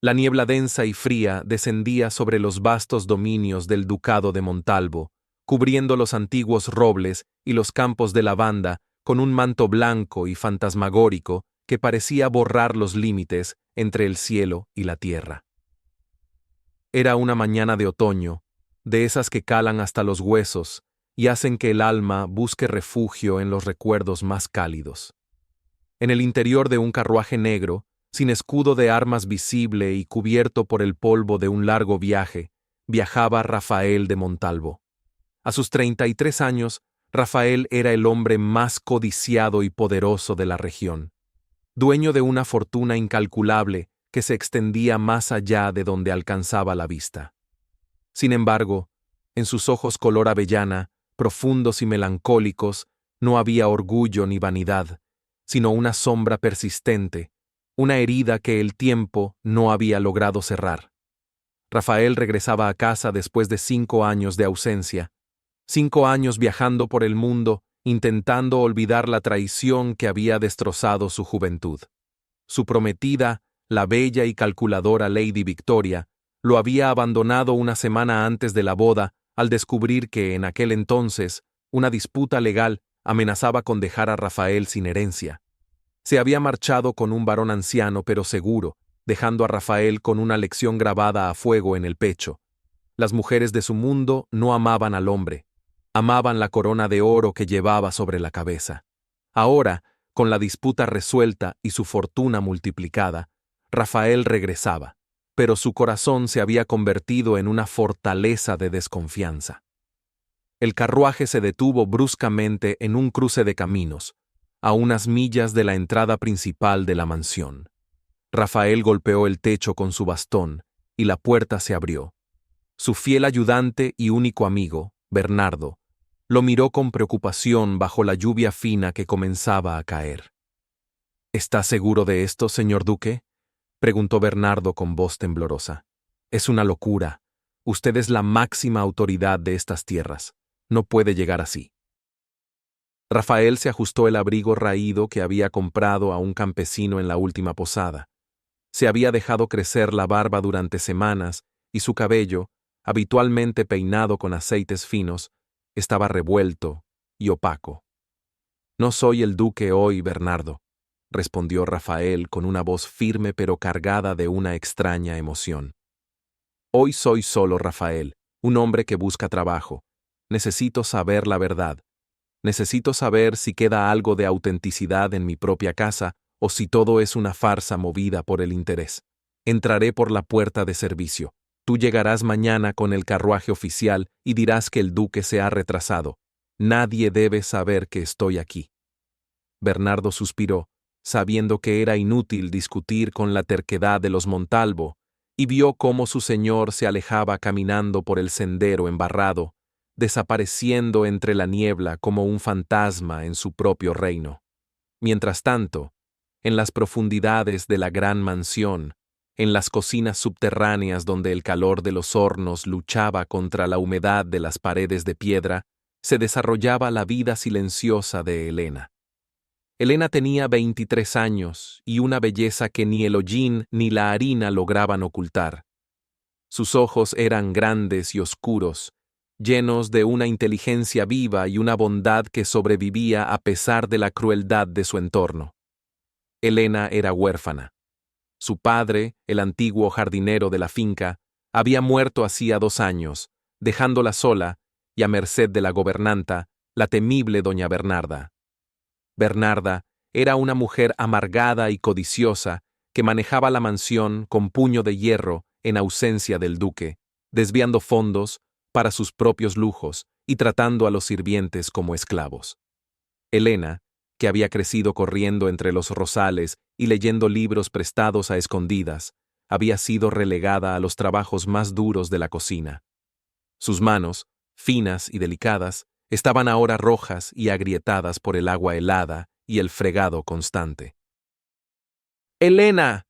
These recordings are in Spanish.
La niebla densa y fría descendía sobre los vastos dominios del ducado de Montalvo, cubriendo los antiguos robles y los campos de lavanda con un manto blanco y fantasmagórico que parecía borrar los límites entre el cielo y la tierra. Era una mañana de otoño, de esas que calan hasta los huesos y hacen que el alma busque refugio en los recuerdos más cálidos. En el interior de un carruaje negro, sin escudo de armas visible y cubierto por el polvo de un largo viaje, viajaba Rafael de Montalvo. A sus 33 años, Rafael era el hombre más codiciado y poderoso de la región, dueño de una fortuna incalculable que se extendía más allá de donde alcanzaba la vista. Sin embargo, en sus ojos color avellana, profundos y melancólicos, no había orgullo ni vanidad, sino una sombra persistente, una herida que el tiempo no había logrado cerrar. Rafael regresaba a casa después de 5 años de ausencia, 5 años viajando por el mundo, intentando olvidar la traición que había destrozado su juventud. Su prometida, la bella y calculadora Lady Victoria, lo había abandonado una semana antes de la boda al descubrir que en aquel entonces una disputa legal amenazaba con dejar a Rafael sin herencia. Se había marchado con un varón anciano pero seguro, dejando a Rafael con una lección grabada a fuego en el pecho. Las mujeres de su mundo no amaban al hombre, amaban la corona de oro que llevaba sobre la cabeza. Ahora, con la disputa resuelta y su fortuna multiplicada, Rafael regresaba, pero su corazón se había convertido en una fortaleza de desconfianza. El carruaje se detuvo bruscamente en un cruce de caminos, a unas millas de la entrada principal de la mansión. Rafael golpeó el techo con su bastón y la puerta se abrió. Su fiel ayudante y único amigo, Bernardo, lo miró con preocupación bajo la lluvia fina que comenzaba a caer. ¿Está seguro de esto, señor duque?, preguntó Bernardo con voz temblorosa. Es una locura. Usted es la máxima autoridad de estas tierras. No puede llegar así. Rafael se ajustó el abrigo raído que había comprado a un campesino en la última posada. Se había dejado crecer la barba durante semanas y su cabello, habitualmente peinado con aceites finos, estaba revuelto y opaco. No soy el duque hoy, Bernardo, respondió Rafael con una voz firme pero cargada de una extraña emoción. Hoy soy solo Rafael, un hombre que busca trabajo. Necesito saber la verdad. Necesito saber si queda algo de autenticidad en mi propia casa o si todo es una farsa movida por el interés. Entraré por la puerta de servicio. Tú llegarás mañana con el carruaje oficial y dirás que el duque se ha retrasado. Nadie debe saber que estoy aquí. Bernardo suspiró, sabiendo que era inútil discutir con la terquedad de los Montalvo, y vio cómo su señor se alejaba caminando por el sendero embarrado, desapareciendo entre la niebla como un fantasma en su propio reino. Mientras tanto, en las profundidades de la gran mansión, en las cocinas subterráneas donde el calor de los hornos luchaba contra la humedad de las paredes de piedra, se desarrollaba la vida silenciosa de Elena. Elena tenía 23 años y una belleza que ni el hollín ni la harina lograban ocultar. Sus ojos eran grandes y oscuros, llenos de una inteligencia viva y una bondad que sobrevivía a pesar de la crueldad de su entorno. Elena era huérfana. Su padre, el antiguo jardinero de la finca, había muerto hacía 2 años, dejándola sola y a merced de la gobernanta, la temible doña Bernarda. Bernarda era una mujer amargada y codiciosa que manejaba la mansión con puño de hierro en ausencia del duque, desviando fondos para sus propios lujos y tratando a los sirvientes como esclavos. Elena, que había crecido corriendo entre los rosales y leyendo libros prestados a escondidas, había sido relegada a los trabajos más duros de la cocina. Sus manos, finas y delicadas, estaban ahora rojas y agrietadas por el agua helada y el fregado constante. ¡Elena!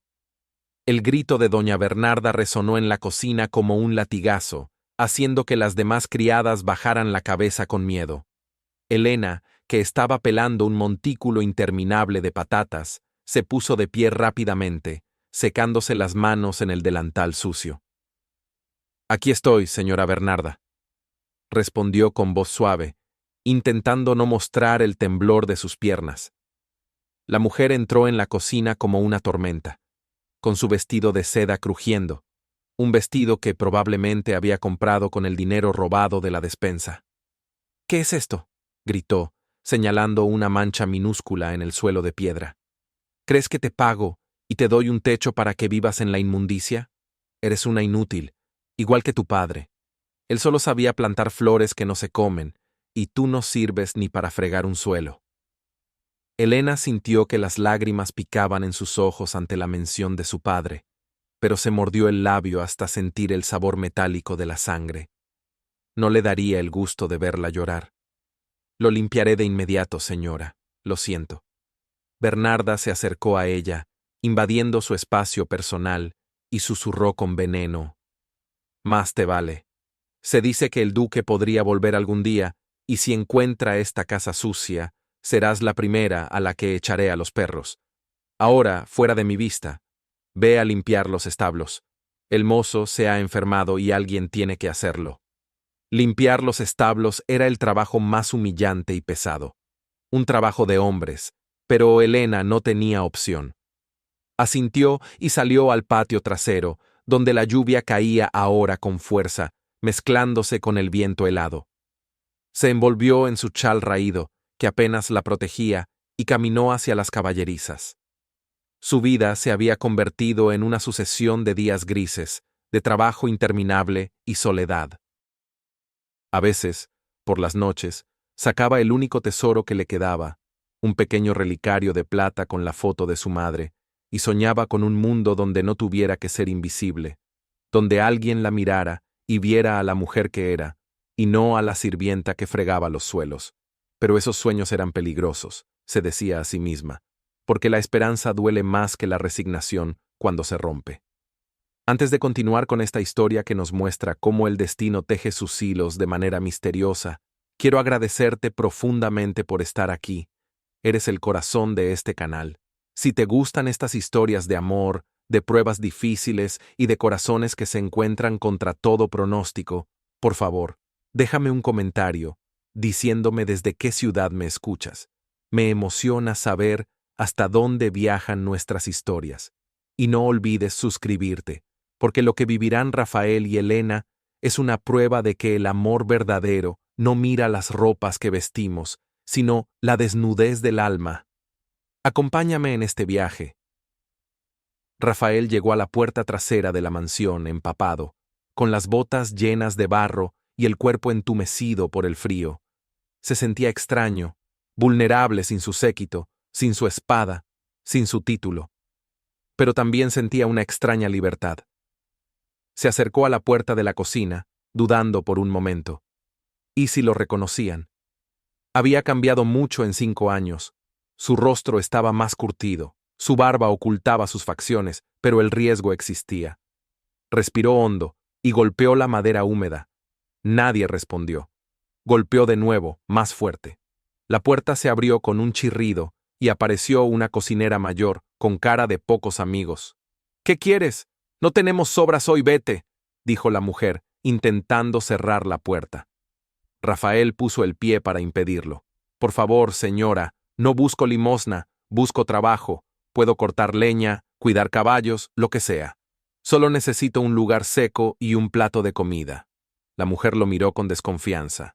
El grito de doña Bernarda resonó en la cocina como un latigazo, haciendo que las demás criadas bajaran la cabeza con miedo. Elena, que estaba pelando un montículo interminable de patatas, se puso de pie rápidamente, secándose las manos en el delantal sucio. «Aquí estoy, señora Bernarda», respondió con voz suave, intentando no mostrar el temblor de sus piernas. La mujer entró en la cocina como una tormenta, con su vestido de seda crujiendo, un vestido que probablemente había comprado con el dinero robado de la despensa. «¿Qué es esto?», gritó, señalando una mancha minúscula en el suelo de piedra. «¿Crees que te pago y te doy un techo para que vivas en la inmundicia? Eres una inútil, igual que tu padre. Él solo sabía plantar flores que no se comen, y tú no sirves ni para fregar un suelo». Elena sintió que las lágrimas picaban en sus ojos ante la mención de su padre, pero se mordió el labio hasta sentir el sabor metálico de la sangre. No le daría el gusto de verla llorar. «Lo limpiaré de inmediato, señora. Lo siento». Bernarda se acercó a ella, invadiendo su espacio personal, y susurró con veneno: «Más te vale. Se dice que el duque podría volver algún día, y si encuentra esta casa sucia, serás la primera a la que echaré a los perros. Ahora, fuera de mi vista. Ve a limpiar los establos. El mozo se ha enfermado y alguien tiene que hacerlo». Limpiar los establos era el trabajo más humillante y pesado. Un trabajo de hombres, pero Elena no tenía opción. Asintió y salió al patio trasero, donde la lluvia caía ahora con fuerza, mezclándose con el viento helado. Se envolvió en su chal raído, que apenas la protegía, y caminó hacia las caballerizas. Su vida se había convertido en una sucesión de días grises, de trabajo interminable y soledad. A veces, por las noches, sacaba el único tesoro que le quedaba, un pequeño relicario de plata con la foto de su madre, y soñaba con un mundo donde no tuviera que ser invisible, donde alguien la mirara y viera a la mujer que era, y no a la sirvienta que fregaba los suelos. Pero esos sueños eran peligrosos, se decía a sí misma, porque la esperanza duele más que la resignación cuando se rompe. Antes de continuar con esta historia que nos muestra cómo el destino teje sus hilos de manera misteriosa, quiero agradecerte profundamente por estar aquí. Eres el corazón de este canal. Si te gustan estas historias de amor, de pruebas difíciles y de corazones que se encuentran contra todo pronóstico, por favor, déjame un comentario diciéndome desde qué ciudad me escuchas. Me emociona saber hasta dónde viajan nuestras historias. Y no olvides suscribirte, porque lo que vivirán Rafael y Elena es una prueba de que el amor verdadero no mira las ropas que vestimos, sino la desnudez del alma. Acompáñame en este viaje. Rafael llegó a la puerta trasera de la mansión empapado, con las botas llenas de barro y el cuerpo entumecido por el frío. Se sentía extraño, vulnerable sin su séquito, sin su espada, sin su título. Pero también sentía una extraña libertad. Se acercó a la puerta de la cocina, dudando por un momento. ¿Y si lo reconocían? Había cambiado mucho en 5 años. Su rostro estaba más curtido, su barba ocultaba sus facciones, pero el riesgo existía. Respiró hondo y golpeó la madera húmeda. Nadie respondió. Golpeó de nuevo, más fuerte. La puerta se abrió con un chirrido y apareció una cocinera mayor, con cara de pocos amigos. «¿Qué quieres? No tenemos sobras hoy, vete», dijo la mujer, intentando cerrar la puerta. Rafael puso el pie para impedirlo. «Por favor, señora, no busco limosna, busco trabajo. Puedo cortar leña, cuidar caballos, lo que sea. Solo necesito un lugar seco y un plato de comida». La mujer lo miró con desconfianza.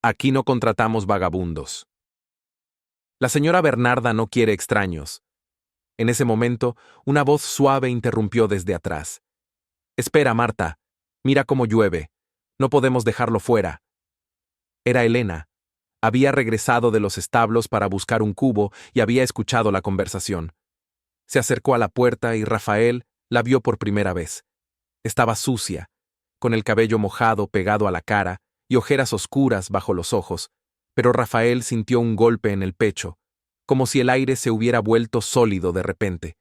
«Aquí no contratamos vagabundos». «La señora Bernarda no quiere extraños». En ese momento, una voz suave interrumpió desde atrás. «Espera, Marta. Mira cómo llueve. No podemos dejarlo fuera». Era Elena. Había regresado de los establos para buscar un cubo y había escuchado la conversación. Se acercó a la puerta y Rafael la vio por primera vez. Estaba sucia, con el cabello mojado pegado a la cara y ojeras oscuras bajo los ojos, pero Rafael sintió un golpe en el pecho, como si el aire se hubiera vuelto sólido de repente.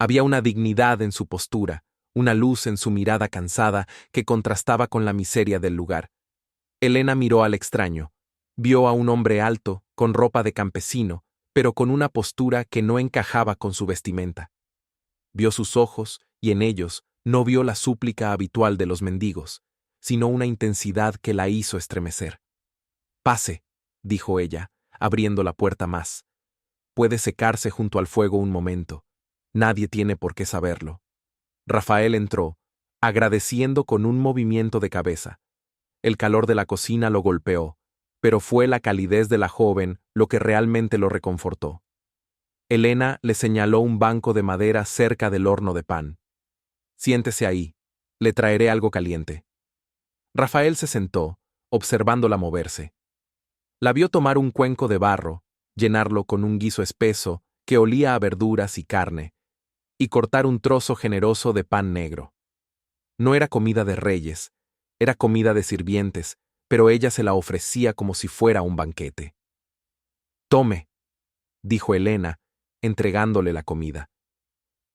Había una dignidad en su postura, una luz en su mirada cansada que contrastaba con la miseria del lugar. Elena miró al extraño. Vio a un hombre alto, con ropa de campesino, pero con una postura que no encajaba con su vestimenta. Vio sus ojos, y en ellos no vio la súplica habitual de los mendigos, sino una intensidad que la hizo estremecer. «Pase», dijo ella, abriendo la puerta más. «Puede secarse junto al fuego un momento. Nadie tiene por qué saberlo». Rafael entró, agradeciendo con un movimiento de cabeza. El calor de la cocina lo golpeó, pero fue la calidez de la joven lo que realmente lo reconfortó. Elena le señaló un banco de madera cerca del horno de pan. «Siéntese ahí. Le traeré algo caliente». Rafael se sentó, observándola moverse. La vio tomar un cuenco de barro, llenarlo con un guiso espeso que olía a verduras y carne, y cortar un trozo generoso de pan negro. No era comida de reyes, era comida de sirvientes, pero ella se la ofrecía como si fuera un banquete. «Tome», dijo Elena, entregándole la comida.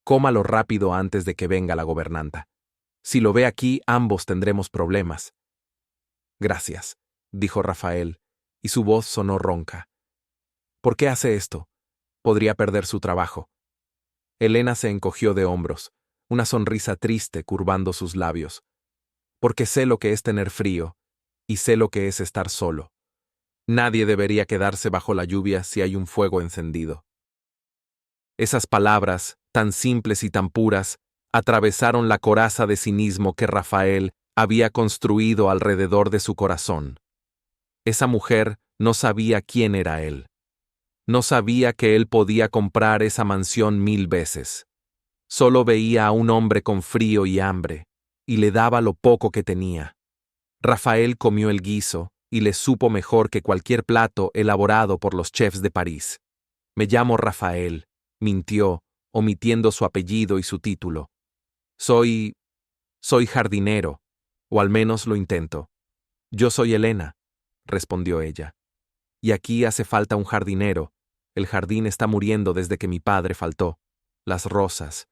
«Cómalo rápido antes de que venga la gobernanta. Si lo ve aquí, ambos tendremos problemas». «Gracias», dijo Rafael, y su voz sonó ronca. «¿Por qué hace esto? Podría perder su trabajo». Elena se encogió de hombros, una sonrisa triste curvando sus labios. «Porque sé lo que es tener frío, y sé lo que es estar solo. Nadie debería quedarse bajo la lluvia si hay un fuego encendido». Esas palabras, tan simples y tan puras, atravesaron la coraza de cinismo que Rafael había construido alrededor de su corazón. Esa mujer no sabía quién era él. No sabía que él podía comprar esa mansión 1000 veces. Solo veía a un hombre con frío y hambre, y le daba lo poco que tenía. Rafael comió el guiso, y le supo mejor que cualquier plato elaborado por los chefs de París. «Me llamo Rafael», mintió, omitiendo su apellido y su título. Soy jardinero, o al menos lo intento». «Yo soy Elena», respondió ella. «Y aquí hace falta un jardinero. El jardín está muriendo desde que mi padre faltó. Las rosas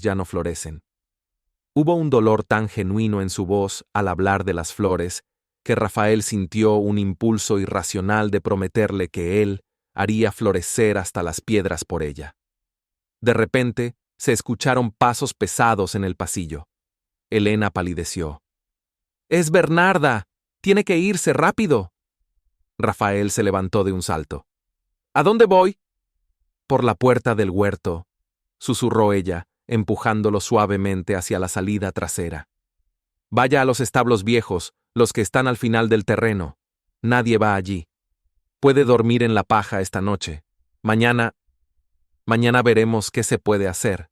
ya no florecen». Hubo un dolor tan genuino en su voz al hablar de las flores, que Rafael sintió un impulso irracional de prometerle que él haría florecer hasta las piedras por ella. De repente, se escucharon pasos pesados en el pasillo. Elena palideció. «¡Es Bernarda! Tiene que irse rápido». Rafael se levantó de un salto. «¿A dónde voy?» «Por la puerta del huerto», susurró ella, empujándolo suavemente hacia la salida trasera. «Vaya a los establos viejos, los que están al final del terreno. Nadie va allí. Puede dormir en la paja esta noche. Mañana veremos qué se puede hacer».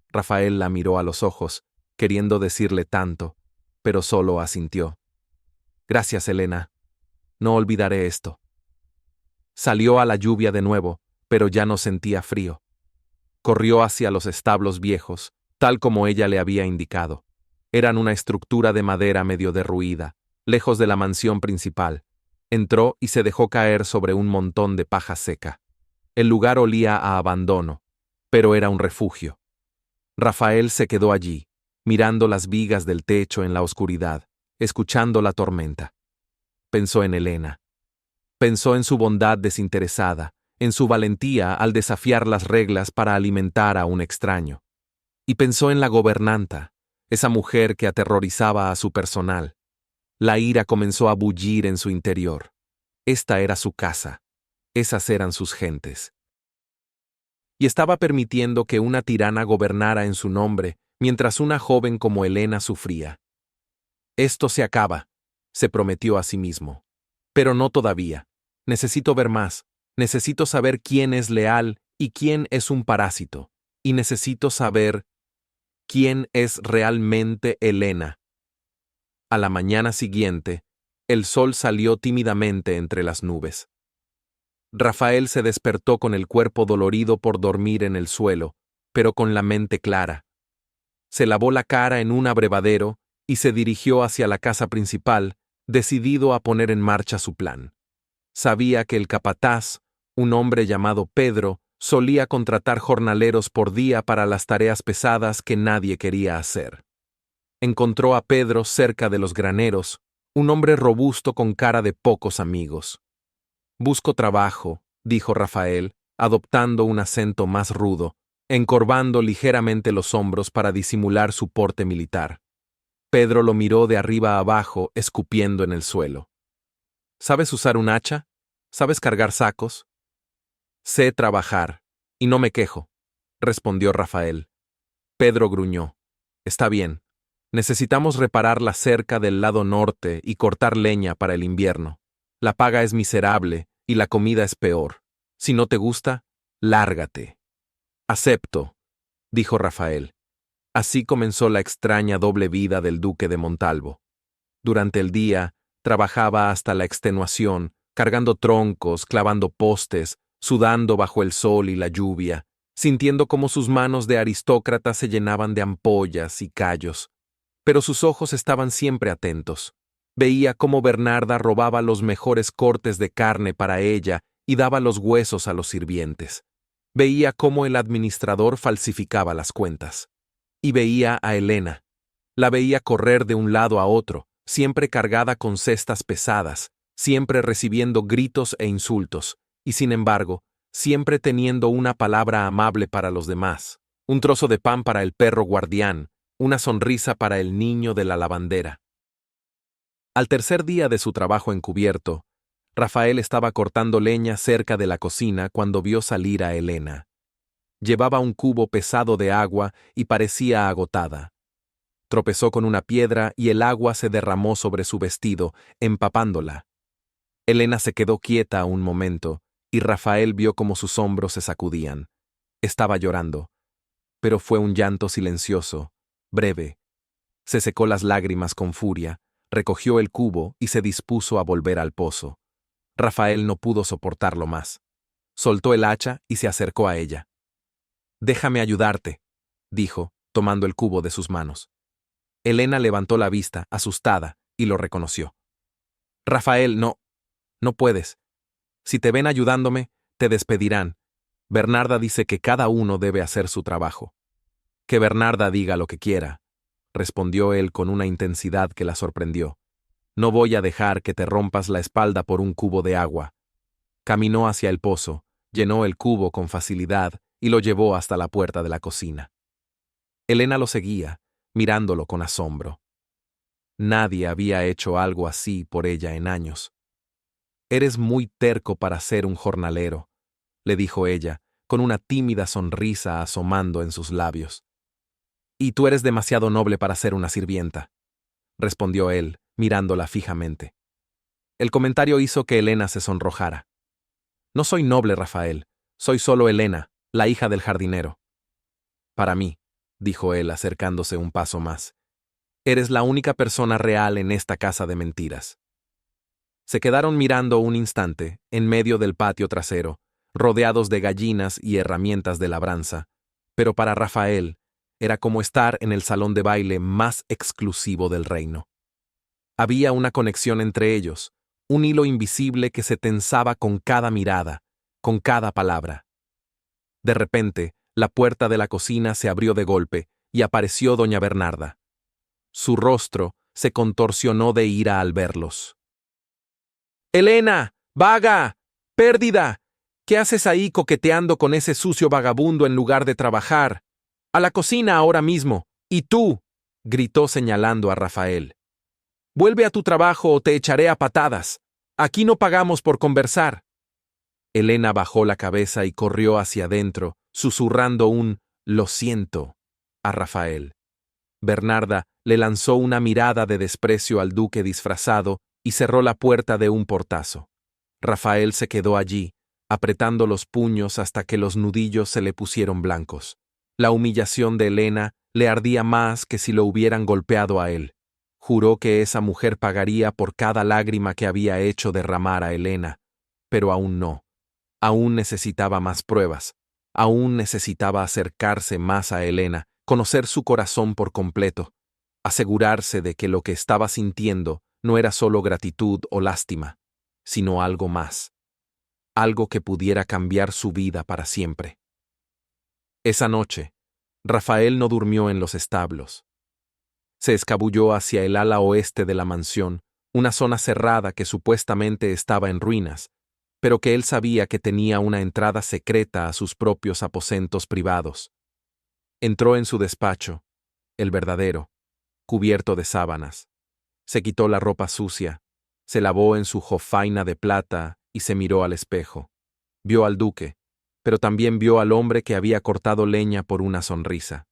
Rafael la miró a los ojos, queriendo decirle tanto, pero solo asintió. «Gracias, Elena. No olvidaré esto». Salió a la lluvia de nuevo, pero ya no sentía frío. Corrió hacia los establos viejos, tal como ella le había indicado. Eran una estructura de madera medio derruida, lejos de la mansión principal. Entró y se dejó caer sobre un montón de paja seca. El lugar olía a abandono, pero era un refugio. Rafael se quedó allí, mirando las vigas del techo en la oscuridad, escuchando la tormenta. Pensó en Elena. Pensó en su bondad desinteresada, en su valentía al desafiar las reglas para alimentar a un extraño. Y pensó en la gobernanta, esa mujer que aterrorizaba a su personal. La ira comenzó a bullir en su interior. Esta era su casa. Esas eran sus gentes. Y estaba permitiendo que una tirana gobernara en su nombre, mientras una joven como Elena sufría. «Esto se acaba», se prometió a sí mismo. «Pero no todavía. Necesito ver más. Necesito saber quién es leal y quién es un parásito. Y necesito saber quién es realmente Elena». A la mañana siguiente, el sol salió tímidamente entre las nubes. Rafael se despertó con el cuerpo dolorido por dormir en el suelo, pero con la mente clara. Se lavó la cara en un abrevadero y se dirigió hacia la casa principal, decidido a poner en marcha su plan. Sabía que el capataz, un hombre llamado Pedro, solía contratar jornaleros por día para las tareas pesadas que nadie quería hacer. Encontró a Pedro cerca de los graneros, un hombre robusto con cara de pocos amigos. «Busco trabajo», dijo Rafael, adoptando un acento más rudo, encorvando ligeramente los hombros para disimular su porte militar. Pedro lo miró de arriba a abajo, escupiendo en el suelo. ¿Sabes usar un hacha? ¿Sabes cargar sacos? Sé trabajar, y no me quejo, respondió Rafael. Pedro gruñó. Está bien. Necesitamos reparar la cerca del lado norte y cortar leña para el invierno. La paga es miserable y la comida es peor. Si no te gusta, lárgate. Acepto, dijo Rafael. Así comenzó la extraña doble vida del duque de Montalvo. Durante el día, trabajaba hasta la extenuación, cargando troncos, clavando postes, sudando bajo el sol y la lluvia, sintiendo cómo sus manos de aristócrata se llenaban de ampollas y callos. Pero sus ojos estaban siempre atentos. Veía cómo Bernarda robaba los mejores cortes de carne para ella y daba los huesos a los sirvientes. Veía cómo el administrador falsificaba las cuentas. Y veía a Elena. La veía correr de un lado a otro, siempre cargada con cestas pesadas, siempre recibiendo gritos e insultos, y sin embargo, siempre teniendo una palabra amable para los demás, un trozo de pan para el perro guardián, una sonrisa para el niño de la lavandera. Al tercer día de su trabajo encubierto, Rafael estaba cortando leña cerca de la cocina cuando vio salir a Elena. Llevaba un cubo pesado de agua y parecía agotada. Tropezó con una piedra y el agua se derramó sobre su vestido, empapándola. Elena se quedó quieta un momento, y Rafael vio cómo sus hombros se sacudían. Estaba llorando, pero fue un llanto silencioso, breve. Se secó las lágrimas con furia, recogió el cubo y se dispuso a volver al pozo. Rafael no pudo soportarlo más. Soltó el hacha y se acercó a ella. «Déjame ayudarte», dijo, tomando el cubo de sus manos. Elena levantó la vista, asustada, y lo reconoció. «Rafael, no puedes. Si te ven ayudándome, te despedirán. Bernarda dice que cada uno debe hacer su trabajo». «Que Bernarda diga lo que quiera», respondió él con una intensidad que la sorprendió. «No voy a dejar que te rompas la espalda por un cubo de agua». Caminó hacia el pozo, llenó el cubo con facilidad y lo llevó hasta la puerta de la cocina. Elena lo seguía, mirándolo con asombro. Nadie había hecho algo así por ella en años. «Eres muy terco para ser un jornalero», le dijo ella, con una tímida sonrisa asomando en sus labios. «Y tú eres demasiado noble para ser una sirvienta», respondió él, mirándola fijamente. El comentario hizo que Elena se sonrojara. «No soy noble, Rafael. Soy solo Elena, la hija del jardinero». «Para mí», dijo él acercándose un paso más, «eres la única persona real en esta casa de mentiras». Se quedaron mirando un instante, en medio del patio trasero, rodeados de gallinas y herramientas de labranza, pero para Rafael era como estar en el salón de baile más exclusivo del reino. Había una conexión entre ellos, un hilo invisible que se tensaba con cada mirada, con cada palabra. De repente, la puerta de la cocina se abrió de golpe y apareció doña Bernarda. Su rostro se contorsionó de ira al verlos. «¡Elena! ¡Vaga! ¡Pérdida! ¿Qué haces ahí coqueteando con ese sucio vagabundo en lugar de trabajar? ¡A la cocina ahora mismo! ¡Y tú!», gritó señalando a Rafael. «Vuelve a tu trabajo o te echaré a patadas. Aquí no pagamos por conversar». Elena bajó la cabeza y corrió hacia adentro, susurrando un «lo siento» a Rafael. Bernarda le lanzó una mirada de desprecio al duque disfrazado y cerró la puerta de un portazo. Rafael se quedó allí, apretando los puños hasta que los nudillos se le pusieron blancos. La humillación de Elena le ardía más que si lo hubieran golpeado a él. Juró que esa mujer pagaría por cada lágrima que había hecho derramar a Elena, pero aún no. Aún necesitaba más pruebas. Aún necesitaba acercarse más a Elena, conocer su corazón por completo, asegurarse de que lo que estaba sintiendo no era solo gratitud o lástima, sino algo más, algo que pudiera cambiar su vida para siempre. Esa noche, Rafael no durmió en los establos. Se escabulló hacia el ala oeste de la mansión, una zona cerrada que supuestamente estaba en ruinas, pero que él sabía que tenía una entrada secreta a sus propios aposentos privados. Entró en su despacho, el verdadero, cubierto de sábanas. Se quitó la ropa sucia, se lavó en su jofaina de plata y se miró al espejo. Vio al duque, pero también vio al hombre que había cortado leña por una sonrisa.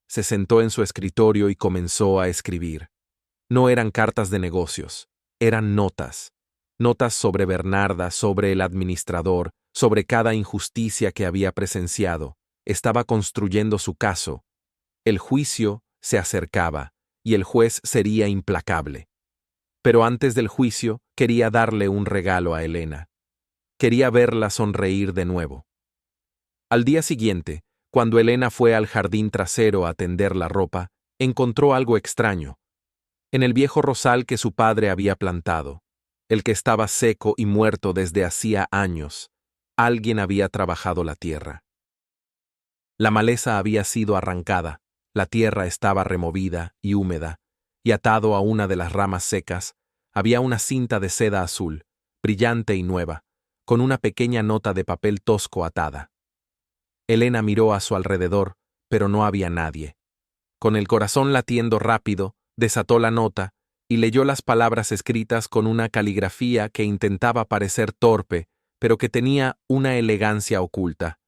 Se sentó en su escritorio y comenzó a escribir. No eran cartas de negocios, eran notas. Notas sobre Bernarda, sobre el administrador, sobre cada injusticia que había presenciado. Estaba construyendo su caso. El juicio se acercaba, y el juez sería implacable. Pero antes del juicio quería darle un regalo a Elena. Quería verla sonreír de nuevo. Al día siguiente, cuando Elena fue al jardín trasero a tender la ropa, encontró algo extraño. En el viejo rosal que su padre había plantado, el que estaba seco y muerto desde hacía años, alguien había trabajado la tierra. La maleza había sido arrancada, la tierra estaba removida y húmeda, y atado a una de las ramas secas, había una cinta de seda azul, brillante y nueva, con una pequeña nota de papel tosco atada. Elena miró a su alrededor, pero no había nadie. Con el corazón latiendo rápido, desató la nota y leyó las palabras escritas con una caligrafía que intentaba parecer torpe, pero que tenía una elegancia oculta.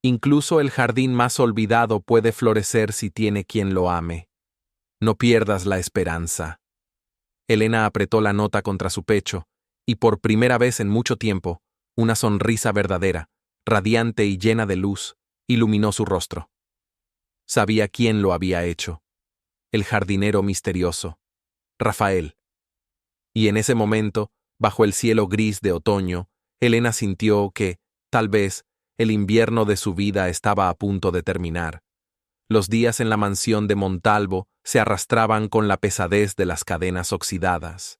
Incluso el jardín más olvidado puede florecer si tiene quien lo ame. No pierdas la esperanza. Elena apretó la nota contra su pecho, y por primera vez en mucho tiempo, una sonrisa verdadera, radiante y llena de luz, iluminó su rostro. Sabía quién lo había hecho. El jardinero misterioso, Rafael. Y en ese momento, bajo el cielo gris de otoño, Elena sintió que, tal vez, el invierno de su vida estaba a punto de terminar. Los días en la mansión de Montalvo se arrastraban con la pesadez de las cadenas oxidadas.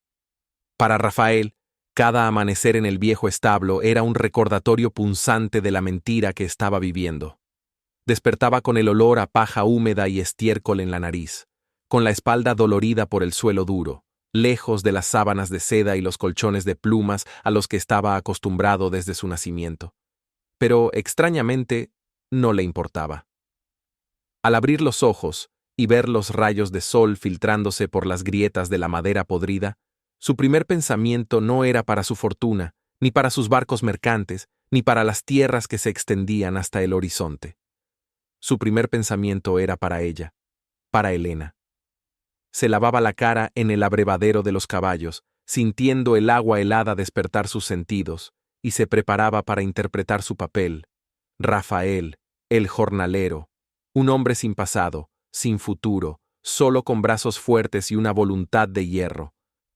Para Rafael, cada amanecer en el viejo establo era un recordatorio punzante de la mentira que estaba viviendo. Despertaba con el olor a paja húmeda y estiércol en la nariz, con la espalda dolorida por el suelo duro, lejos de las sábanas de seda y los colchones de plumas a los que estaba acostumbrado desde su nacimiento. Pero, extrañamente, no le importaba. Al abrir los ojos y ver los rayos de sol filtrándose por las grietas de la madera podrida, su primer pensamiento no era para su fortuna, ni para sus barcos mercantes, ni para las tierras que se extendían hasta el horizonte. Su primer pensamiento era para ella, para Elena. Se lavaba la cara en el abrevadero de los caballos, sintiendo el agua helada despertar sus sentidos, y se preparaba para interpretar su papel. Rafael, el jornalero, un hombre sin pasado, sin futuro, solo con brazos fuertes y una voluntad de hierro.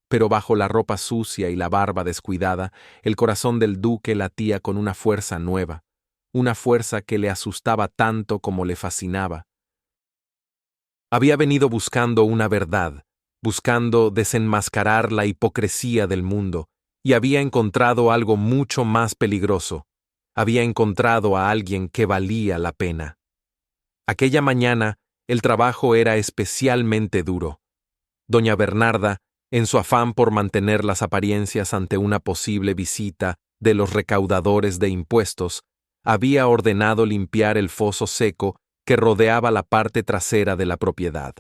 Pero bajo la ropa sucia y la barba descuidada, el corazón del duque latía con una fuerza nueva, una fuerza que le asustaba tanto como le fascinaba. Había venido buscando una verdad, buscando desenmascarar la hipocresía del mundo, y había encontrado algo mucho más peligroso. Había encontrado a alguien que valía la pena. Aquella mañana, el trabajo era especialmente duro. Doña Bernarda, en su afán por mantener las apariencias ante una posible visita de los recaudadores de impuestos, había ordenado limpiar el foso seco que rodeaba la parte trasera de la propiedad.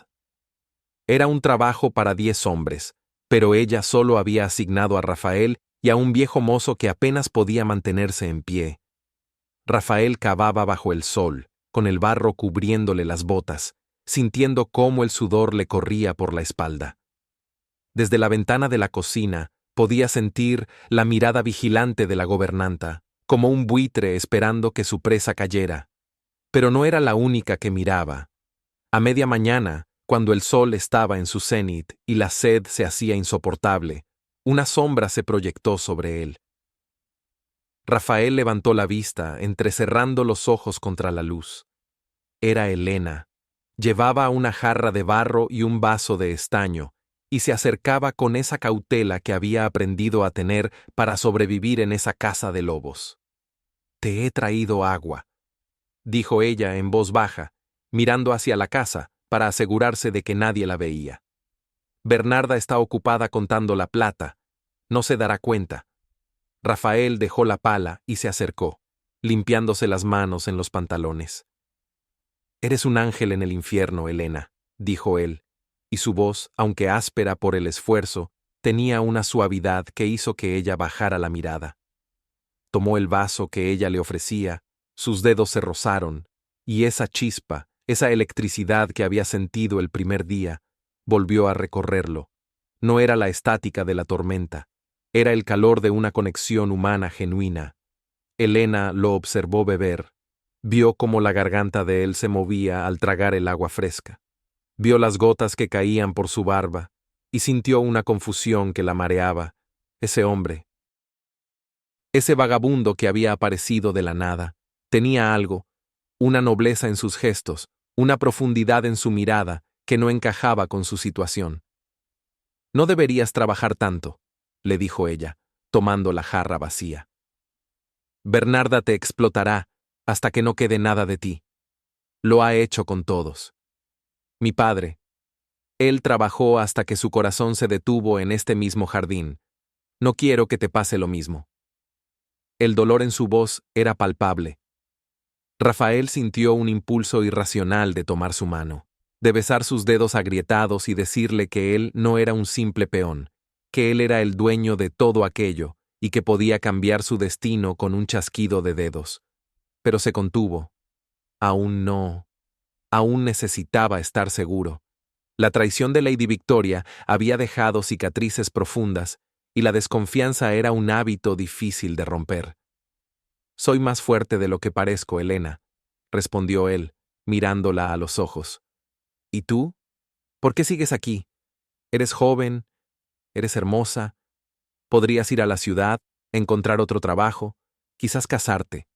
Era un trabajo para 10 hombres, pero ella solo había asignado a Rafael y a un viejo mozo que apenas podía mantenerse en pie. Rafael cavaba bajo el sol, con el barro cubriéndole las botas, sintiendo cómo el sudor le corría por la espalda. Desde la ventana de la cocina podía sentir la mirada vigilante de la gobernanta, como un buitre esperando que su presa cayera. Pero no era la única que miraba. A media mañana, cuando el sol estaba en su cenit y la sed se hacía insoportable, una sombra se proyectó sobre él. Rafael levantó la vista, entrecerrando los ojos contra la luz. Era Elena. Llevaba una jarra de barro y un vaso de estaño, y se acercaba con esa cautela que había aprendido a tener para sobrevivir en esa casa de lobos. «Te he traído agua», dijo ella en voz baja, mirando hacia la casa para asegurarse de que nadie la veía. «Bernarda está ocupada contando la plata. No se dará cuenta». Rafael dejó la pala y se acercó, limpiándose las manos en los pantalones. Eres un ángel en el infierno, Elena, dijo él, y su voz, aunque áspera por el esfuerzo, tenía una suavidad que hizo que ella bajara la mirada. Tomó el vaso que ella le ofrecía, sus dedos se rozaron, y esa chispa, esa electricidad que había sentido el primer día, volvió a recorrerlo. No era la estática de la tormenta, era el calor de una conexión humana genuina. Elena lo observó beber, vio cómo la garganta de él se movía al tragar el agua fresca, vio las gotas que caían por su barba, y sintió una confusión que la mareaba. Ese hombre, ese vagabundo que había aparecido de la nada, tenía algo, una nobleza en sus gestos, una profundidad en su mirada que no encajaba con su situación. No deberías trabajar tanto, le dijo ella, tomando la jarra vacía. Bernarda te explotará hasta que no quede nada de ti. Lo ha hecho con todos. Mi padre. Él trabajó hasta que su corazón se detuvo en este mismo jardín. No quiero que te pase lo mismo. El dolor en su voz era palpable. Rafael sintió un impulso irracional de tomar su mano, de besar sus dedos agrietados y decirle que él no era un simple peón, que él era el dueño de todo aquello y que podía cambiar su destino con un chasquido de dedos. Pero se contuvo. Aún necesitaba estar seguro. La traición de Lady Victoria había dejado cicatrices profundas y la desconfianza era un hábito difícil de romper. Soy más fuerte de lo que parezco, Elena, respondió él, mirándola a los ojos. ¿Y tú? ¿Por qué sigues aquí? Eres joven, eres hermosa, podrías ir a la ciudad, encontrar otro trabajo, quizás casarte.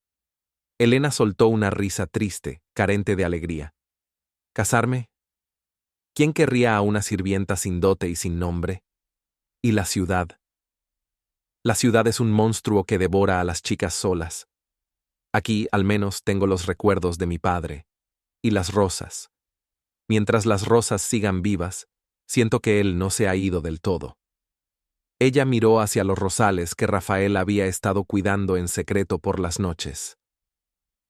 Elena soltó una risa triste, carente de alegría. ¿Casarme? ¿Quién querría a una sirvienta sin dote y sin nombre? ¿Y la ciudad? La ciudad es un monstruo que devora a las chicas solas. Aquí, al menos, tengo los recuerdos de mi padre. Y las rosas. Mientras las rosas sigan vivas, siento que él no se ha ido del todo. Ella miró hacia los rosales que Rafael había estado cuidando en secreto por las noches.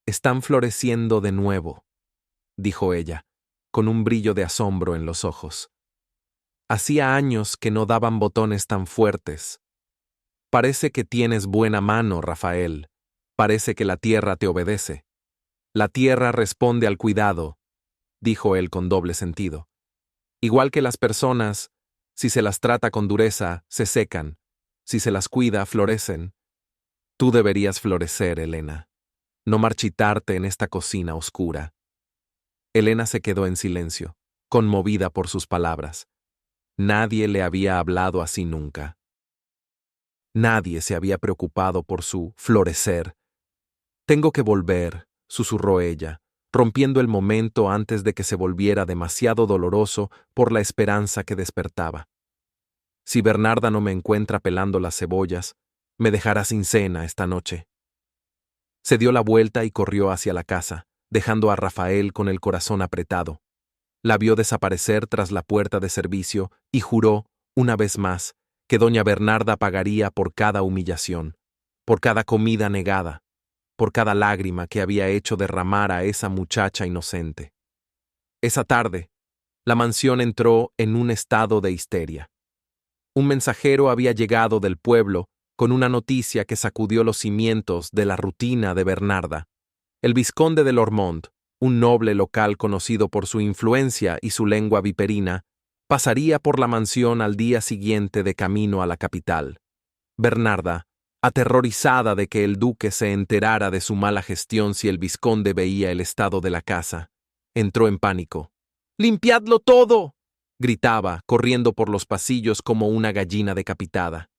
Están floreciendo de nuevo, dijo ella, con un brillo de asombro en los ojos. Hacía años que no daban botones tan fuertes. Parece que tienes buena mano, Rafael. Parece que la tierra te obedece. La tierra responde al cuidado, dijo él con doble sentido. Igual que las personas, si se las trata con dureza, se secan. Si se las cuida, florecen. Tú deberías florecer, Elena. No marchitarte en esta cocina oscura. Elena se quedó en silencio, conmovida por sus palabras. Nadie le había hablado así nunca. Nadie se había preocupado por su florecer. Tengo que volver, susurró ella, rompiendo el momento antes de que se volviera demasiado doloroso por la esperanza que despertaba. Si Bernarda no me encuentra pelando las cebollas, me dejará sin cena esta noche. Se dio la vuelta y corrió hacia la casa, dejando a Rafael con el corazón apretado. La vio desaparecer tras la puerta de servicio y juró, una vez más, que doña Bernarda pagaría por cada humillación, por cada comida negada, por cada lágrima que había hecho derramar a esa muchacha inocente. Esa tarde, la mansión entró en un estado de histeria. Un mensajero había llegado del pueblo con una noticia que sacudió los cimientos de la rutina de Bernarda. El vizconde de Lormont, un noble local conocido por su influencia y su lengua viperina, pasaría por la mansión al día siguiente de camino a la capital. Bernarda, aterrorizada de que el duque se enterara de su mala gestión si el vizconde veía el estado de la casa, entró en pánico. ¡Limpiadlo todo!, gritaba, corriendo por los pasillos como una gallina decapitada.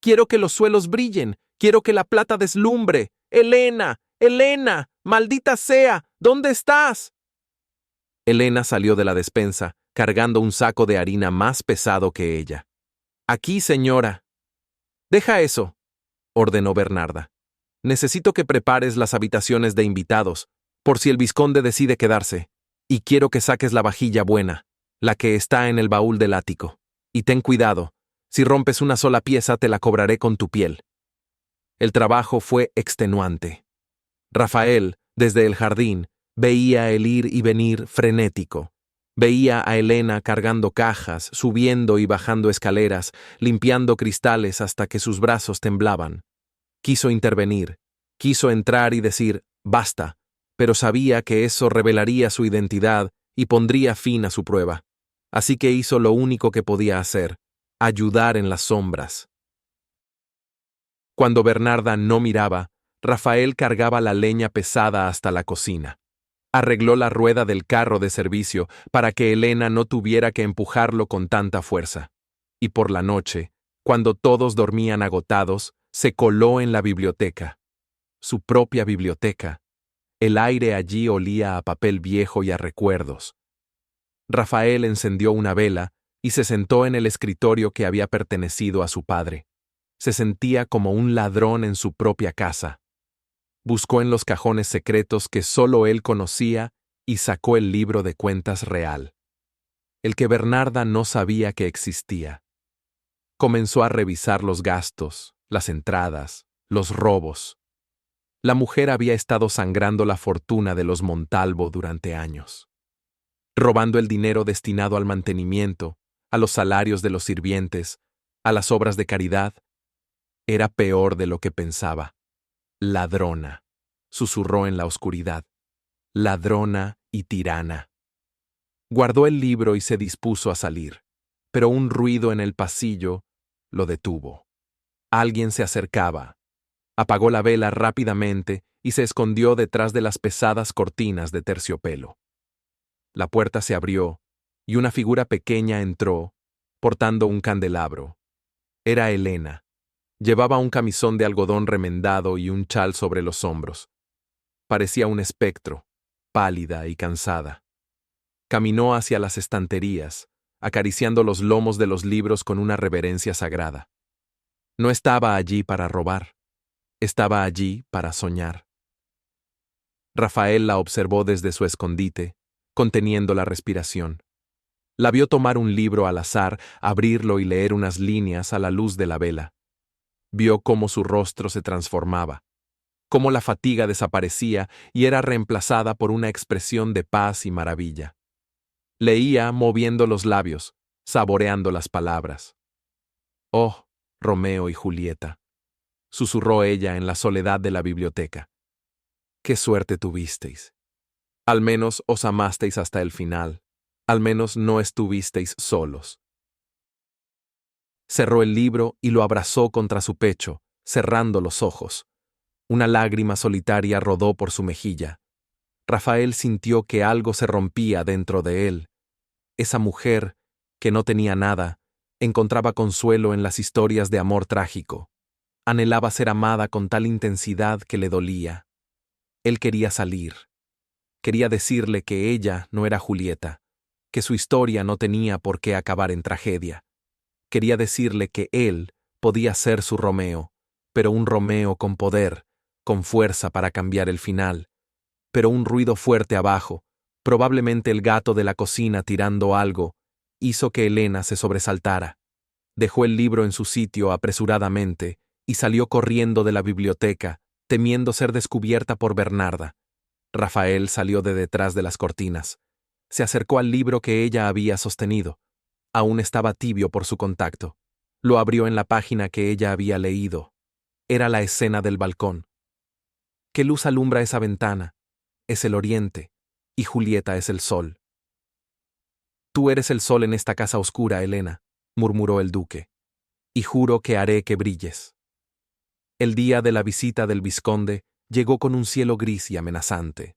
«Quiero que los suelos brillen, quiero que la plata deslumbre. ¡Elena! ¡Elena! ¡Maldita sea! ¿Dónde estás?» Elena salió de la despensa, cargando un saco de harina más pesado que ella. «Aquí, señora». «Deja eso», ordenó Bernarda. «Necesito que prepares las habitaciones de invitados, por si el vizconde decide quedarse, y quiero que saques la vajilla buena, la que está en el baúl del ático. Y ten cuidado, si rompes una sola pieza te la cobraré con tu piel». El trabajo fue extenuante. Rafael, desde el jardín, Veía el ir y venir frenético. Veía a Elena cargando cajas, subiendo y bajando escaleras, limpiando cristales hasta que sus brazos temblaban. Quiso intervenir, quiso entrar y decir, basta, pero sabía que eso revelaría su identidad y pondría fin a su prueba. Así que hizo lo único que podía hacer, ayudar en las sombras. Cuando Bernarda no miraba, Rafael cargaba la leña pesada hasta la cocina. Arregló la rueda del carro de servicio para que Elena no tuviera que empujarlo con tanta fuerza. Y por la noche, cuando todos dormían agotados, se coló en la biblioteca. Su propia biblioteca. El aire allí olía a papel viejo y a recuerdos. Rafael encendió una vela y se sentó en el escritorio que había pertenecido a su padre. Se sentía como un ladrón en su propia casa. Buscó en los cajones secretos que solo él conocía y sacó el libro de cuentas real, el que Bernarda no sabía que existía. Comenzó a revisar los gastos, las entradas, los robos. La mujer había estado sangrando la fortuna de los Montalvo durante años, robando el dinero destinado al mantenimiento, a los salarios de los sirvientes, a las obras de caridad. Era peor de lo que pensaba. Ladrona, susurró en la oscuridad. Ladrona y tirana. Guardó el libro y se dispuso a salir, pero un ruido en el pasillo lo detuvo. Alguien se acercaba. Apagó la vela rápidamente y se escondió detrás de las pesadas cortinas de terciopelo. La puerta se abrió y una figura pequeña entró, portando un candelabro. Era Elena. Llevaba un camisón de algodón remendado y un chal sobre los hombros. Parecía un espectro, pálida y cansada. Caminó hacia las estanterías, acariciando los lomos de los libros con una reverencia sagrada. No estaba allí para robar, estaba allí para soñar. Rafael la observó desde su escondite, conteniendo la respiración. La vio tomar un libro al azar, abrirlo y leer unas líneas a la luz de la vela. Vio cómo su rostro se transformaba, cómo la fatiga desaparecía y era reemplazada por una expresión de paz y maravilla. Leía moviendo los labios, saboreando las palabras. «Oh, Romeo y Julieta», susurró ella en la soledad de la biblioteca. «Qué suerte tuvisteis. Al menos os amasteis hasta el final. Al menos no estuvisteis solos». Cerró el libro y lo abrazó contra su pecho, cerrando los ojos. Una lágrima solitaria rodó por su mejilla. Rafael sintió que algo se rompía dentro de él. Esa mujer, que no tenía nada, encontraba consuelo en las historias de amor trágico. Anhelaba ser amada con tal intensidad que le dolía. Él quería salir. Quería decirle que ella no era Julieta, que su historia no tenía por qué acabar en tragedia. Quería decirle que él podía ser su Romeo, pero un Romeo con poder, con fuerza para cambiar el final. Pero un ruido fuerte abajo, probablemente el gato de la cocina tirando algo, hizo que Elena se sobresaltara. Dejó el libro en su sitio apresuradamente y salió corriendo de la biblioteca, temiendo ser descubierta por Bernarda. Rafael salió de detrás de las cortinas. Se acercó al libro que ella había sostenido. Aún estaba tibio por su contacto. Lo abrió en la página que ella había leído. Era la escena del balcón. ¿Qué luz alumbra esa ventana? Es el oriente, y Julieta es el sol. Tú eres el sol en esta casa oscura, Elena, murmuró el duque, y juro que haré que brilles. El día de la visita del vizconde llegó con un cielo gris y amenazante.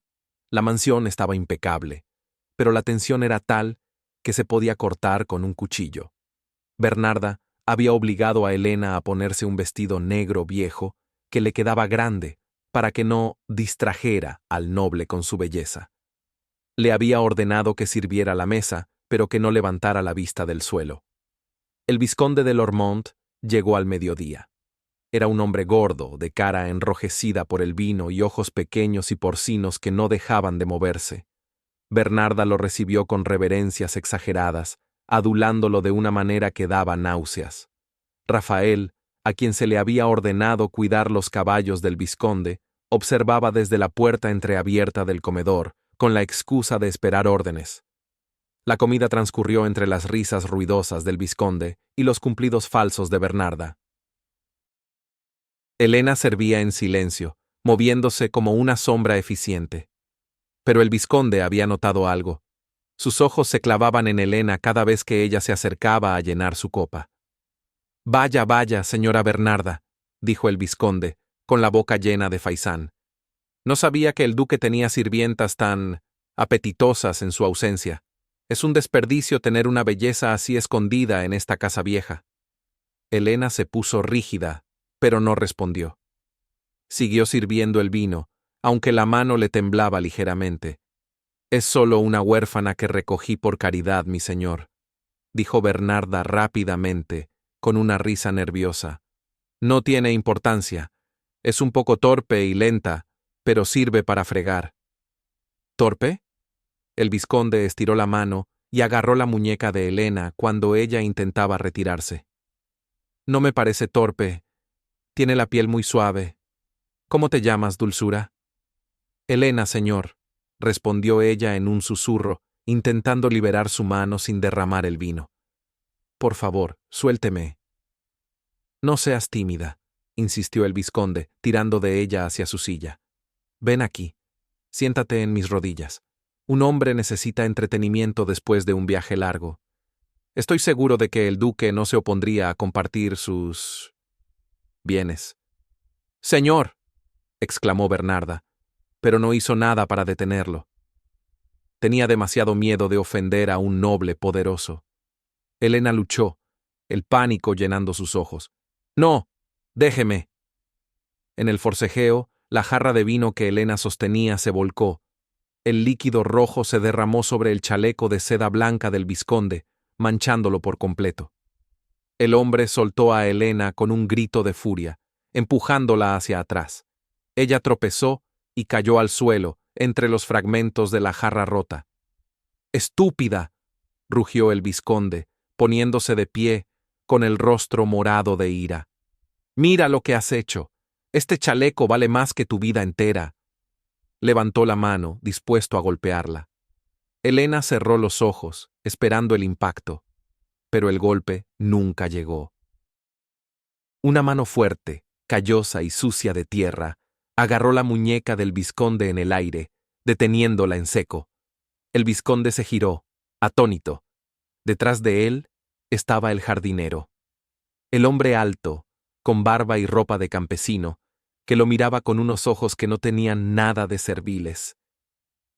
La mansión estaba impecable, pero la tensión era tal que se podía cortar con un cuchillo. Bernarda había obligado a Elena a ponerse un vestido negro viejo que le quedaba grande para que no distrajera al noble con su belleza. Le había ordenado que sirviera la mesa, pero que no levantara la vista del suelo. El vizconde de Lormont llegó al mediodía. Era un hombre gordo, de cara enrojecida por el vino y ojos pequeños y porcinos que no dejaban de moverse. Bernarda lo recibió con reverencias exageradas, adulándolo de una manera que daba náuseas. Rafael, a quien se le había ordenado cuidar los caballos del vizconde, observaba desde la puerta entreabierta del comedor, con la excusa de esperar órdenes. La comida transcurrió entre las risas ruidosas del vizconde y los cumplidos falsos de Bernarda. Elena servía en silencio, moviéndose como una sombra eficiente. Pero el vizconde había notado algo. Sus ojos se clavaban en Elena cada vez que ella se acercaba a llenar su copa. «Vaya, vaya, señora Bernarda», dijo el vizconde, con la boca llena de faisán. «No sabía que el duque tenía sirvientas tan apetitosas en su ausencia. Es un desperdicio tener una belleza así escondida en esta casa vieja». Elena se puso rígida, pero no respondió. Siguió sirviendo el vino, aunque la mano le temblaba ligeramente. «Es solo una huérfana que recogí por caridad, mi señor», dijo Bernarda rápidamente, con una risa nerviosa. «No tiene importancia. Es un poco torpe y lenta, pero sirve para fregar». «¿Torpe?». El vizconde estiró la mano y agarró la muñeca de Elena cuando ella intentaba retirarse. «No me parece torpe. Tiene la piel muy suave. ¿Cómo te llamas, dulzura?» «Elena, señor», respondió ella en un susurro, intentando liberar su mano sin derramar el vino. «Por favor, suélteme». «No seas tímida», insistió el vizconde, tirando de ella hacia su silla. «Ven aquí. Siéntate en mis rodillas. Un hombre necesita entretenimiento después de un viaje largo. Estoy seguro de que el duque no se opondría a compartir sus bienes». «Señor», exclamó Bernarda, pero no hizo nada para detenerlo. Tenía demasiado miedo de ofender a un noble poderoso. Elena luchó, el pánico llenando sus ojos. «No, déjeme». En el forcejeo, la jarra de vino que Elena sostenía se volcó. El líquido rojo se derramó sobre el chaleco de seda blanca del vizconde, manchándolo por completo. El hombre soltó a Elena con un grito de furia, empujándola hacia atrás. Ella tropezó y cayó al suelo, entre los fragmentos de la jarra rota. «¡Estúpida!», rugió el vizconde, poniéndose de pie, con el rostro morado de ira. «Mira lo que has hecho. Este chaleco vale más que tu vida entera». Levantó la mano, dispuesto a golpearla. Elena cerró los ojos, esperando el impacto, pero el golpe nunca llegó. Una mano fuerte, callosa y sucia de tierra, agarró la muñeca del vizconde en el aire, deteniéndola en seco. El vizconde se giró, atónito. Detrás de él estaba el jardinero. El hombre alto, con barba y ropa de campesino, que lo miraba con unos ojos que no tenían nada de serviles.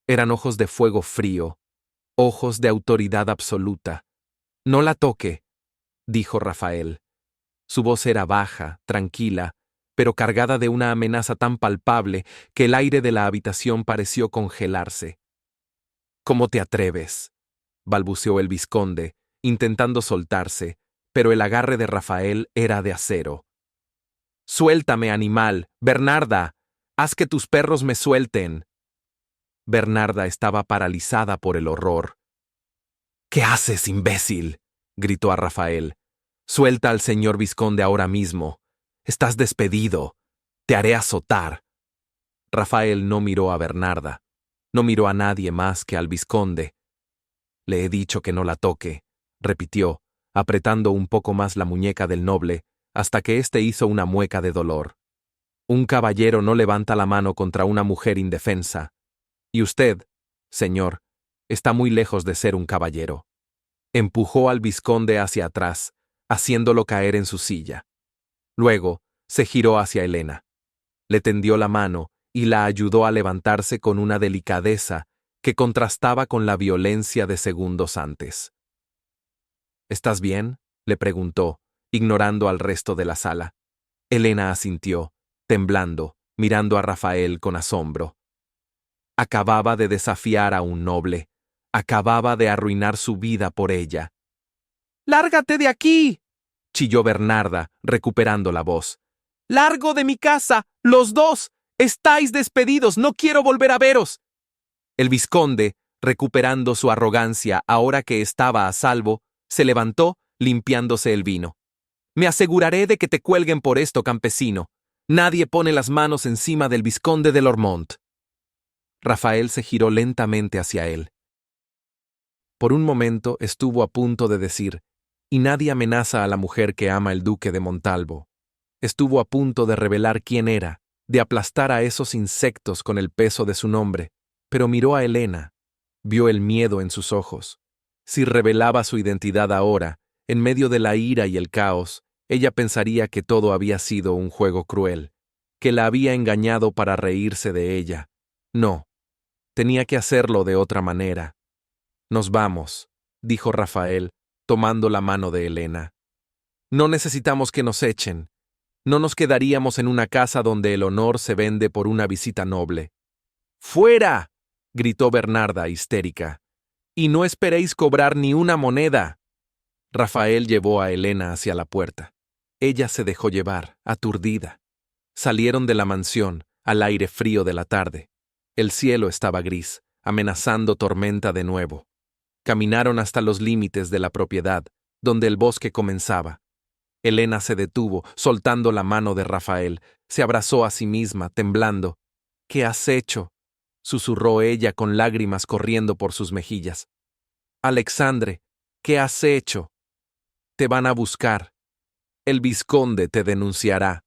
Eran ojos de fuego frío, ojos de autoridad absoluta. «No la toque», dijo Rafael. Su voz era baja, tranquila, pero cargada de una amenaza tan palpable que el aire de la habitación pareció congelarse. «¿Cómo te atreves?», balbuceó el vizconde, intentando soltarse, pero el agarre de Rafael era de acero. «Suéltame, animal, Bernarda. Haz que tus perros me suelten». Bernarda estaba paralizada por el horror. «¿Qué haces, imbécil?», gritó a Rafael. «Suelta al señor vizconde ahora mismo. Estás despedido. Te haré azotar». Rafael no miró a Bernarda. No miró a nadie más que al vizconde. «Le he dicho que no la toque», repitió, apretando un poco más la muñeca del noble, hasta que éste hizo una mueca de dolor. «Un caballero no levanta la mano contra una mujer indefensa. Y usted, señor, está muy lejos de ser un caballero». Empujó al vizconde hacia atrás, haciéndolo caer en su silla. Luego, se giró hacia Elena. Le tendió la mano y la ayudó a levantarse con una delicadeza que contrastaba con la violencia de segundos antes. «¿Estás bien?», le preguntó, ignorando al resto de la sala. Elena asintió, temblando, mirando a Rafael con asombro. Acababa de desafiar a un noble. Acababa de arruinar su vida por ella. «¡Lárgate de aquí!», chilló Bernarda, recuperando la voz. «¡Largo de mi casa! ¡Los dos! ¡Estáis despedidos! ¡No quiero volver a veros!». El vizconde, recuperando su arrogancia ahora que estaba a salvo, se levantó, limpiándose el vino. «Me aseguraré de que te cuelguen por esto, campesino. Nadie pone las manos encima del vizconde de Lormont». Rafael se giró lentamente hacia él. Por un momento estuvo a punto de decir, y nadie amenaza a la mujer que ama el duque de Montalvo. Estuvo a punto de revelar quién era, de aplastar a esos insectos con el peso de su nombre, pero miró a Helena, vio el miedo en sus ojos. Si revelaba su identidad ahora, en medio de la ira y el caos, ella pensaría que todo había sido un juego cruel, que la había engañado para reírse de ella. No, tenía que hacerlo de otra manera. Nos vamos, dijo Rafael, tomando la mano de Helena. No necesitamos que nos echen. No nos quedaríamos en una casa donde el honor se vende por una visita noble. ¡Fuera!, gritó Bernarda, histérica. Y no esperéis cobrar ni una moneda. Rafael llevó a Helena hacia la puerta. Ella se dejó llevar, aturdida. Salieron de la mansión, al aire frío de la tarde. El cielo estaba gris, amenazando tormenta de nuevo. Caminaron hasta los límites de la propiedad, donde el bosque comenzaba. Helena se detuvo, soltando la mano de Rafael. Se abrazó a sí misma, temblando. «¿Qué has hecho?», susurró ella con lágrimas corriendo por sus mejillas. «Alexandre, ¿qué has hecho? Te van a buscar. El vizconde te denunciará.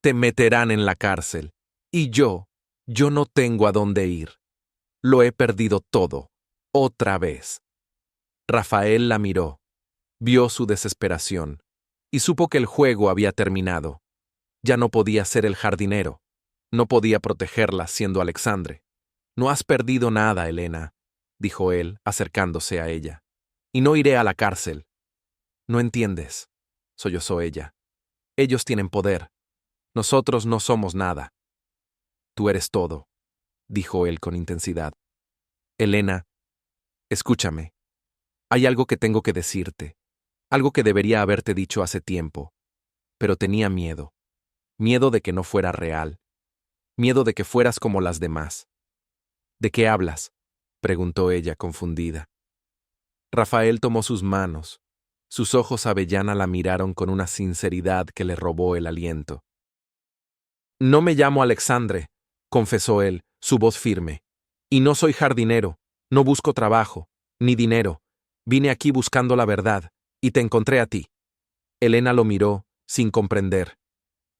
Te meterán en la cárcel. Y yo no tengo a dónde ir. Lo he perdido todo. Otra vez». Rafael la miró. Vio su desesperación. Y supo que el juego había terminado. Ya no podía ser el jardinero. No podía protegerla siendo Alexandre. «No has perdido nada, Helena», dijo él, acercándose a ella. «Y no iré a la cárcel». «No entiendes», sollozó ella. «Ellos tienen poder. Nosotros no somos nada». «Tú eres todo», dijo él con intensidad. «Helena, escúchame. Hay algo que tengo que decirte. Algo que debería haberte dicho hace tiempo. Pero tenía miedo. Miedo de que no fuera real. Miedo de que fueras como las demás». «¿De qué hablas?», preguntó ella confundida. Rafael tomó sus manos. Sus ojos avellana la miraron con una sinceridad que le robó el aliento. «No me llamo Alexandre», confesó él, su voz firme. «Y no soy jardinero, no busco trabajo, ni dinero. Vine aquí buscando la verdad, y te encontré a ti». Helena lo miró, sin comprender.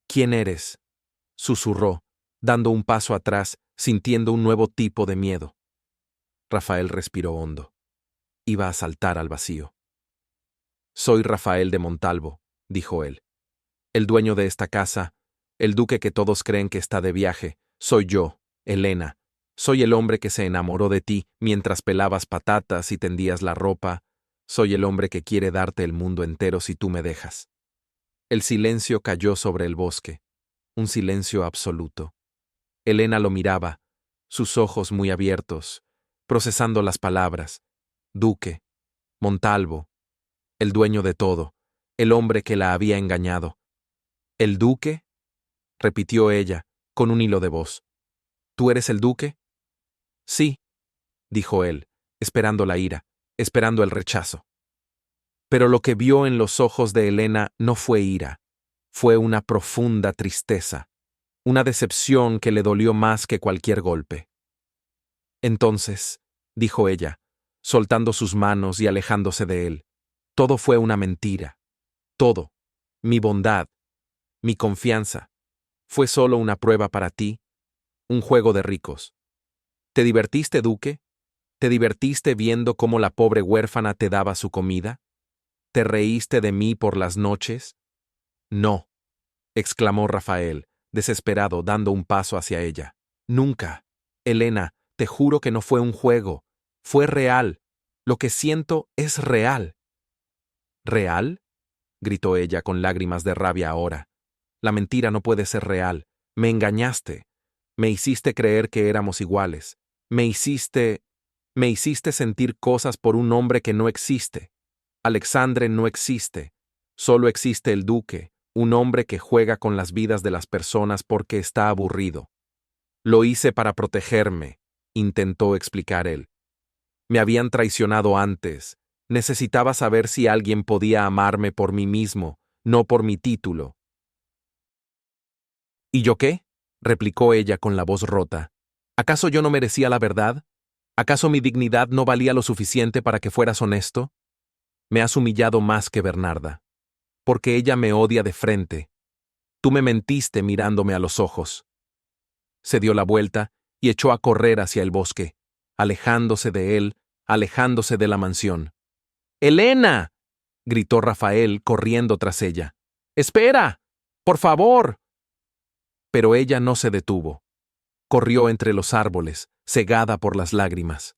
«¿Quién eres?», susurró, dando un paso atrás, sintiendo un nuevo tipo de miedo. Rafael respiró hondo. Iba a saltar al vacío. «Soy Rafael de Montalvo», dijo él. «El dueño de esta casa, el duque que todos creen que está de viaje, soy yo, Helena. Soy el hombre que se enamoró de ti mientras pelabas patatas y tendías la ropa. Soy el hombre que quiere darte el mundo entero si tú me dejas». El silencio cayó sobre el bosque, un silencio absoluto. Helena lo miraba, sus ojos muy abiertos, procesando las palabras. Duque, Montalvo, el dueño de todo, el hombre que la había engañado. «¿El duque?», repitió ella, con un hilo de voz. «¿Tú eres el duque?». «Sí», dijo él, esperando la ira, esperando el rechazo. Pero lo que vio en los ojos de Helena no fue ira, fue una profunda tristeza, una decepción que le dolió más que cualquier golpe. «Entonces», dijo ella, soltando sus manos y alejándose de él, «todo fue una mentira. Todo, mi bondad, mi confianza, fue solo una prueba para ti, un juego de ricos. ¿Te divertiste, duque? ¿Te divertiste viendo cómo la pobre huérfana te daba su comida? ¿Te reíste de mí por las noches?». «No», exclamó Rafael, desesperado, dando un paso hacia ella. «Nunca. Helena, te juro que no fue un juego. Fue real. Lo que siento es real». «¿Real?», gritó ella con lágrimas de rabia ahora. «La mentira no puede ser real. Me engañaste. Me hiciste creer que éramos iguales. Me hiciste sentir cosas por un hombre que no existe. Alexandre no existe. Solo existe el duque, un hombre que juega con las vidas de las personas porque está aburrido. Lo hice para protegerme», intentó explicar él. «Me habían traicionado antes. Necesitaba saber si alguien podía amarme por mí mismo, no por mi título». «¿Y yo qué?», replicó ella con la voz rota. ¿Acaso yo no merecía la verdad? ¿Acaso mi dignidad no valía lo suficiente para que fueras honesto? Me has humillado más que Bernarda, porque ella me odia de frente. Tú me mentiste mirándome a los ojos. Se dio la vuelta y echó a correr hacia el bosque, alejándose de él, alejándose de la mansión. ¡Elena!, gritó Rafael corriendo tras ella. ¡Espera! ¡Por favor! Pero ella no se detuvo. Corrió entre los árboles, cegada por las lágrimas.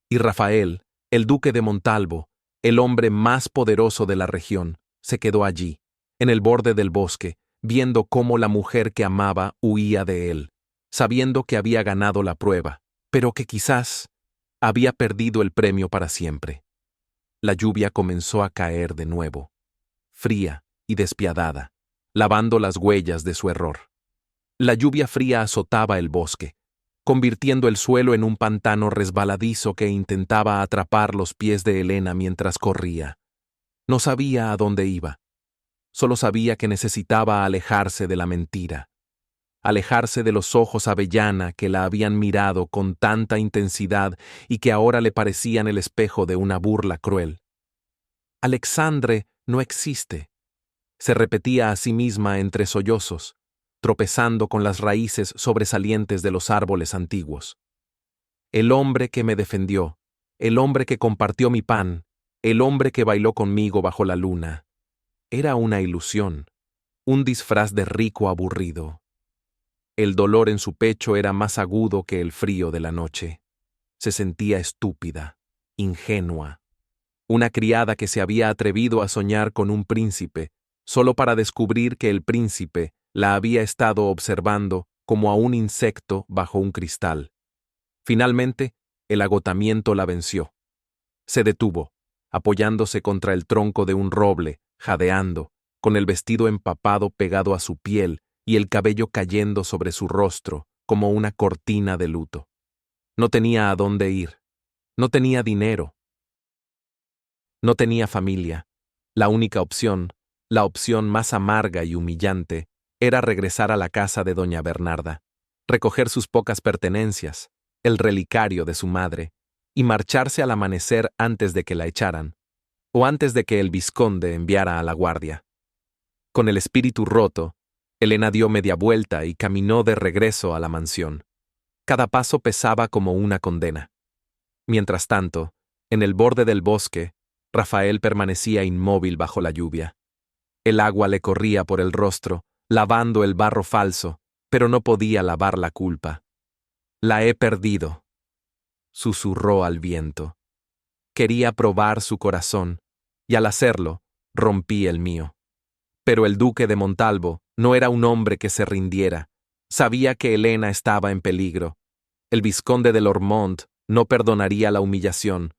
Y Rafael, el duque de Montalvo, el hombre más poderoso de la región, se quedó allí, en el borde del bosque, viendo cómo la mujer que amaba huía de él, sabiendo que había ganado la prueba, pero que quizás había perdido el premio para siempre. La lluvia comenzó a caer de nuevo, fría y despiadada, lavando las huellas de su error. La lluvia fría azotaba el bosque, convirtiendo el suelo en un pantano resbaladizo que intentaba atrapar los pies de Elena mientras corría. No sabía a dónde iba. Solo sabía que necesitaba alejarse de la mentira, alejarse de los ojos avellana que la habían mirado con tanta intensidad y que ahora le parecían el espejo de una burla cruel. Alexandre no existe, se repetía a sí misma entre sollozos, tropezando con las raíces sobresalientes de los árboles antiguos. El hombre que me defendió, el hombre que compartió mi pan, el hombre que bailó conmigo bajo la luna, era una ilusión, un disfraz de rico aburrido. El dolor en su pecho era más agudo que el frío de la noche. Se sentía estúpida, ingenua. Una criada que se había atrevido a soñar con un príncipe, solo para descubrir que el príncipe la había estado observando como a un insecto bajo un cristal. Finalmente, el agotamiento la venció. Se detuvo, apoyándose contra el tronco de un roble, jadeando, con el vestido empapado pegado a su piel y el cabello cayendo sobre su rostro como una cortina de luto. No tenía a dónde ir. No tenía dinero. No tenía familia. La única opción, la opción más amarga y humillante, era regresar a la casa de doña Bernarda, recoger sus pocas pertenencias, el relicario de su madre, y marcharse al amanecer antes de que la echaran, o antes de que el vizconde enviara a la guardia. Con el espíritu roto, Elena dio media vuelta y caminó de regreso a la mansión. Cada paso pesaba como una condena. Mientras tanto, en el borde del bosque, Rafael permanecía inmóvil bajo la lluvia. El agua le corría por el rostro, lavando el barro falso, pero no podía lavar la culpa. «La he perdido», susurró al viento. Quería probar su corazón, y al hacerlo, rompí el mío. Pero el duque de Montalvo no era un hombre que se rindiera. Sabía que Elena estaba en peligro. El vizconde de Lormont no perdonaría la humillación,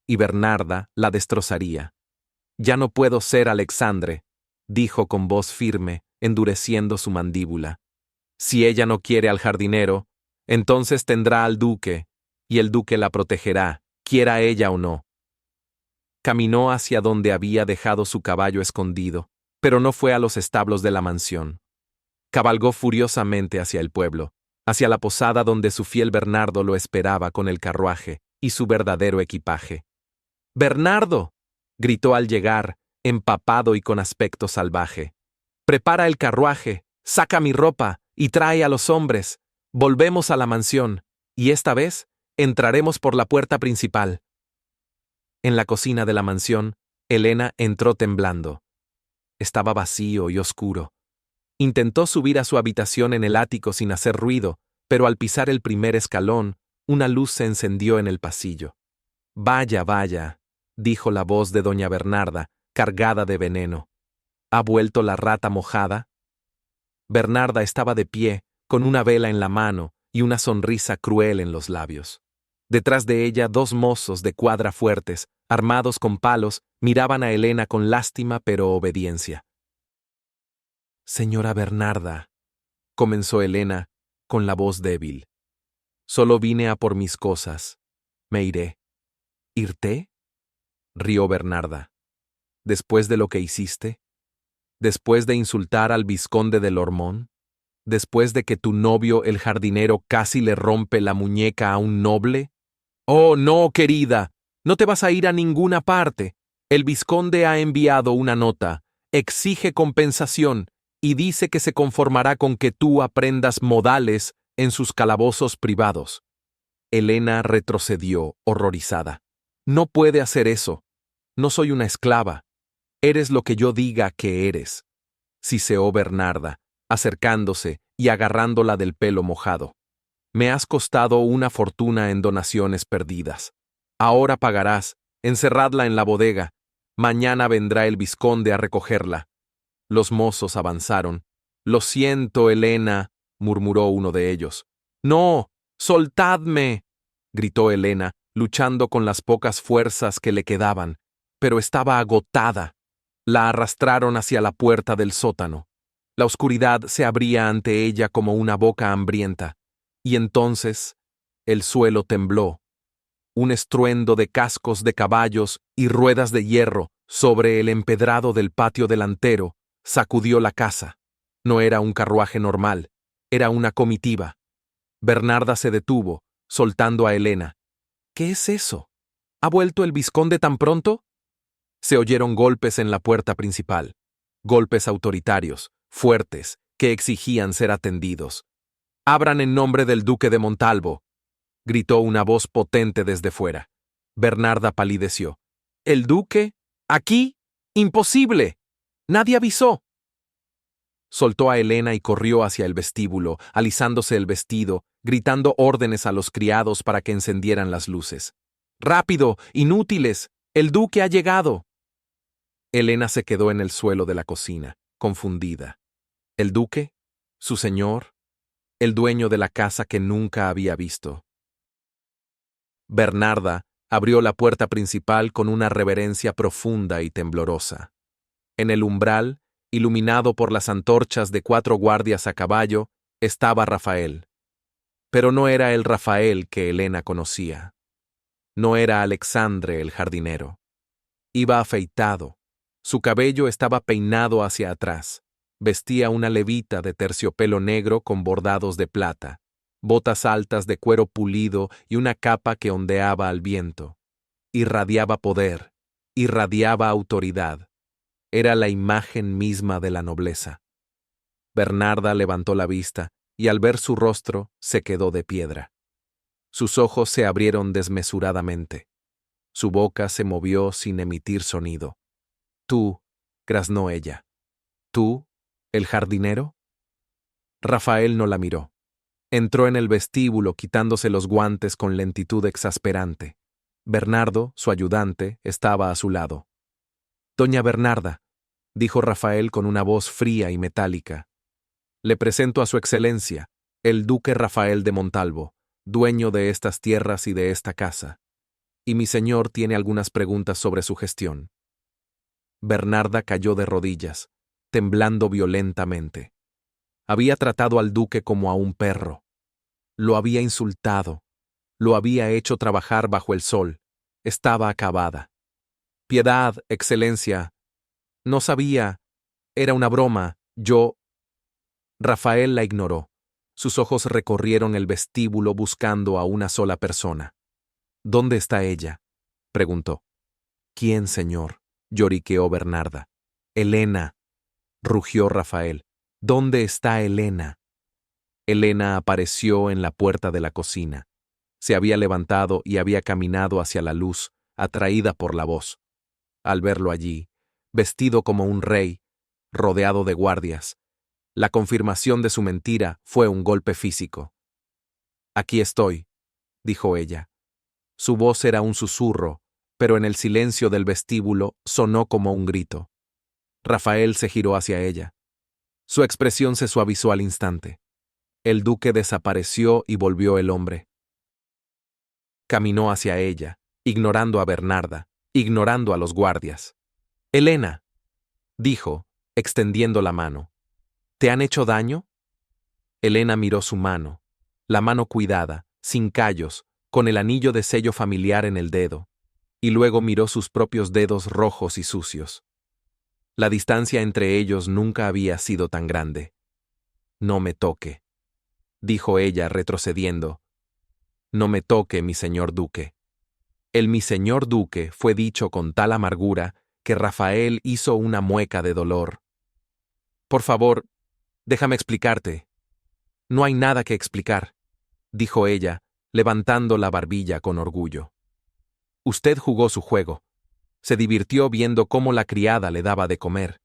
y Bernarda la destrozaría. «Ya no puedo ser Alexandre», dijo con voz firme, endureciendo su mandíbula. «Si ella no quiere al jardinero, entonces tendrá al duque, y el duque la protegerá, quiera ella o no». Caminó hacia donde había dejado su caballo escondido, pero no fue a los establos de la mansión. Cabalgó furiosamente hacia el pueblo, hacia la posada donde su fiel Bernardo lo esperaba con el carruaje y su verdadero equipaje. «¡Bernardo!», gritó al llegar, empapado y con aspecto salvaje. «Prepara el carruaje, saca mi ropa y trae a los hombres. Volvemos a la mansión, y esta vez entraremos por la puerta principal». En la cocina de la mansión, Elena entró temblando. Estaba vacío y oscuro. Intentó subir a su habitación en el ático sin hacer ruido, pero al pisar el primer escalón, una luz se encendió en el pasillo. «Vaya, vaya», dijo la voz de doña Bernarda, cargada de veneno. «¿Ha vuelto la rata mojada?». Bernarda estaba de pie, con una vela en la mano y una sonrisa cruel en los labios. Detrás de ella, dos mozos de cuadra fuertes, armados con palos, miraban a Elena con lástima pero obediencia. «Señora Bernarda», comenzó Elena, con la voz débil. «Solo vine a por mis cosas. Me iré». «¿Irte?», rió Bernarda. «¿Después de lo que hiciste? ¿Después de insultar al vizconde de Lormont? después de que tu novio, el jardinero, casi le rompe la muñeca a un noble? Oh, no, querida, no te vas a ir a ninguna parte. El vizconde ha enviado una nota, exige compensación y dice que se conformará con que tú aprendas modales en sus calabozos privados. Elena retrocedió, horrorizada. No puede hacer eso. No soy una esclava. Eres lo que yo diga que eres, siseó Bernarda, acercándose y agarrándola del pelo mojado. Me has costado una fortuna en donaciones perdidas. Ahora pagarás, encerradla en la bodega. Mañana vendrá el vizconde a recogerla. Los mozos avanzaron. Lo siento, Elena, murmuró uno de ellos. No, soltadme, gritó Elena, luchando con las pocas fuerzas que le quedaban, pero estaba agotada. La arrastraron hacia la puerta del sótano. La oscuridad se abría ante ella como una boca hambrienta, y entonces el suelo tembló. Un estruendo de cascos de caballos y ruedas de hierro sobre el empedrado del patio delantero sacudió la casa. No era un carruaje normal, era una comitiva. Bernarda se detuvo, soltando a Elena. ¿Qué es eso? ¿Ha vuelto el vizconde tan pronto? Se oyeron golpes en la puerta principal, golpes autoritarios, fuertes, que exigían ser atendidos. «Abran en nombre del duque de Montalvo», gritó una voz potente desde fuera. Bernarda palideció. «¿El duque? ¿Aquí? ¡Imposible! Nadie avisó». Soltó a Elena y corrió hacia el vestíbulo, alisándose el vestido, gritando órdenes a los criados para que encendieran las luces. «¡Rápido! ¡Inútiles! ¡El duque ha llegado!». Elena se quedó en el suelo de la cocina, confundida. ¿El duque? ¿Su señor? El dueño de la casa que nunca había visto. Bernarda abrió la puerta principal con una reverencia profunda y temblorosa. En el umbral, iluminado por las antorchas de 4 guardias a caballo, estaba Rafael. Pero no era el Rafael que Elena conocía. No era Alexandre el jardinero. Iba afeitado. Su cabello estaba peinado hacia atrás. Vestía una levita de terciopelo negro con bordados de plata, botas altas de cuero pulido y una capa que ondeaba al viento. Irradiaba poder, irradiaba autoridad. Era la imagen misma de la nobleza. Bernarda levantó la vista y al ver su rostro se quedó de piedra. Sus ojos se abrieron desmesuradamente. Su boca se movió sin emitir sonido. «Tú», graznó ella. «¿Tú, el jardinero?». Rafael no la miró. Entró en el vestíbulo quitándose los guantes con lentitud exasperante. Bernardo, su ayudante, estaba a su lado. «Doña Bernarda», dijo Rafael con una voz fría y metálica, «le presento a su excelencia, el duque Rafael de Montalvo, dueño de estas tierras y de esta casa. Y mi señor tiene algunas preguntas sobre su gestión». Bernarda cayó de rodillas, temblando violentamente. Había tratado al duque como a un perro. Lo había insultado. Lo había hecho trabajar bajo el sol. Estaba acabada. «Piedad, excelencia. No sabía. Era una broma. Yo...». Rafael la ignoró. Sus ojos recorrieron el vestíbulo buscando a una sola persona. «¿Dónde está ella?», preguntó. «¿Quién, señor?», lloriqueó Bernarda. «Elena», rugió Rafael. «¿Dónde está Elena?». Elena apareció en la puerta de la cocina. Se había levantado y había caminado hacia la luz, atraída por la voz. Al verlo allí, vestido como un rey, rodeado de guardias, la confirmación de su mentira fue un golpe físico. «Aquí estoy», dijo ella. Su voz era un susurro, pero en el silencio del vestíbulo sonó como un grito. Rafael se giró hacia ella. Su expresión se suavizó al instante. El duque desapareció y volvió el hombre. Caminó hacia ella, ignorando a Bernarda, ignorando a los guardias. «Elena», dijo, extendiendo la mano. «¿Te han hecho daño?». Elena miró su mano, la mano cuidada, sin callos, con el anillo de sello familiar en el dedo, y luego miró sus propios dedos rojos y sucios. La distancia entre ellos nunca había sido tan grande. No me toque, dijo ella retrocediendo. No me toque, mi señor duque. El mi señor duque fue dicho con tal amargura que Rafael hizo una mueca de dolor. Por favor, déjame explicarte. No hay nada que explicar, dijo ella, levantando la barbilla con orgullo. Usted jugó su juego. Se divirtió viendo cómo la criada le daba de comer.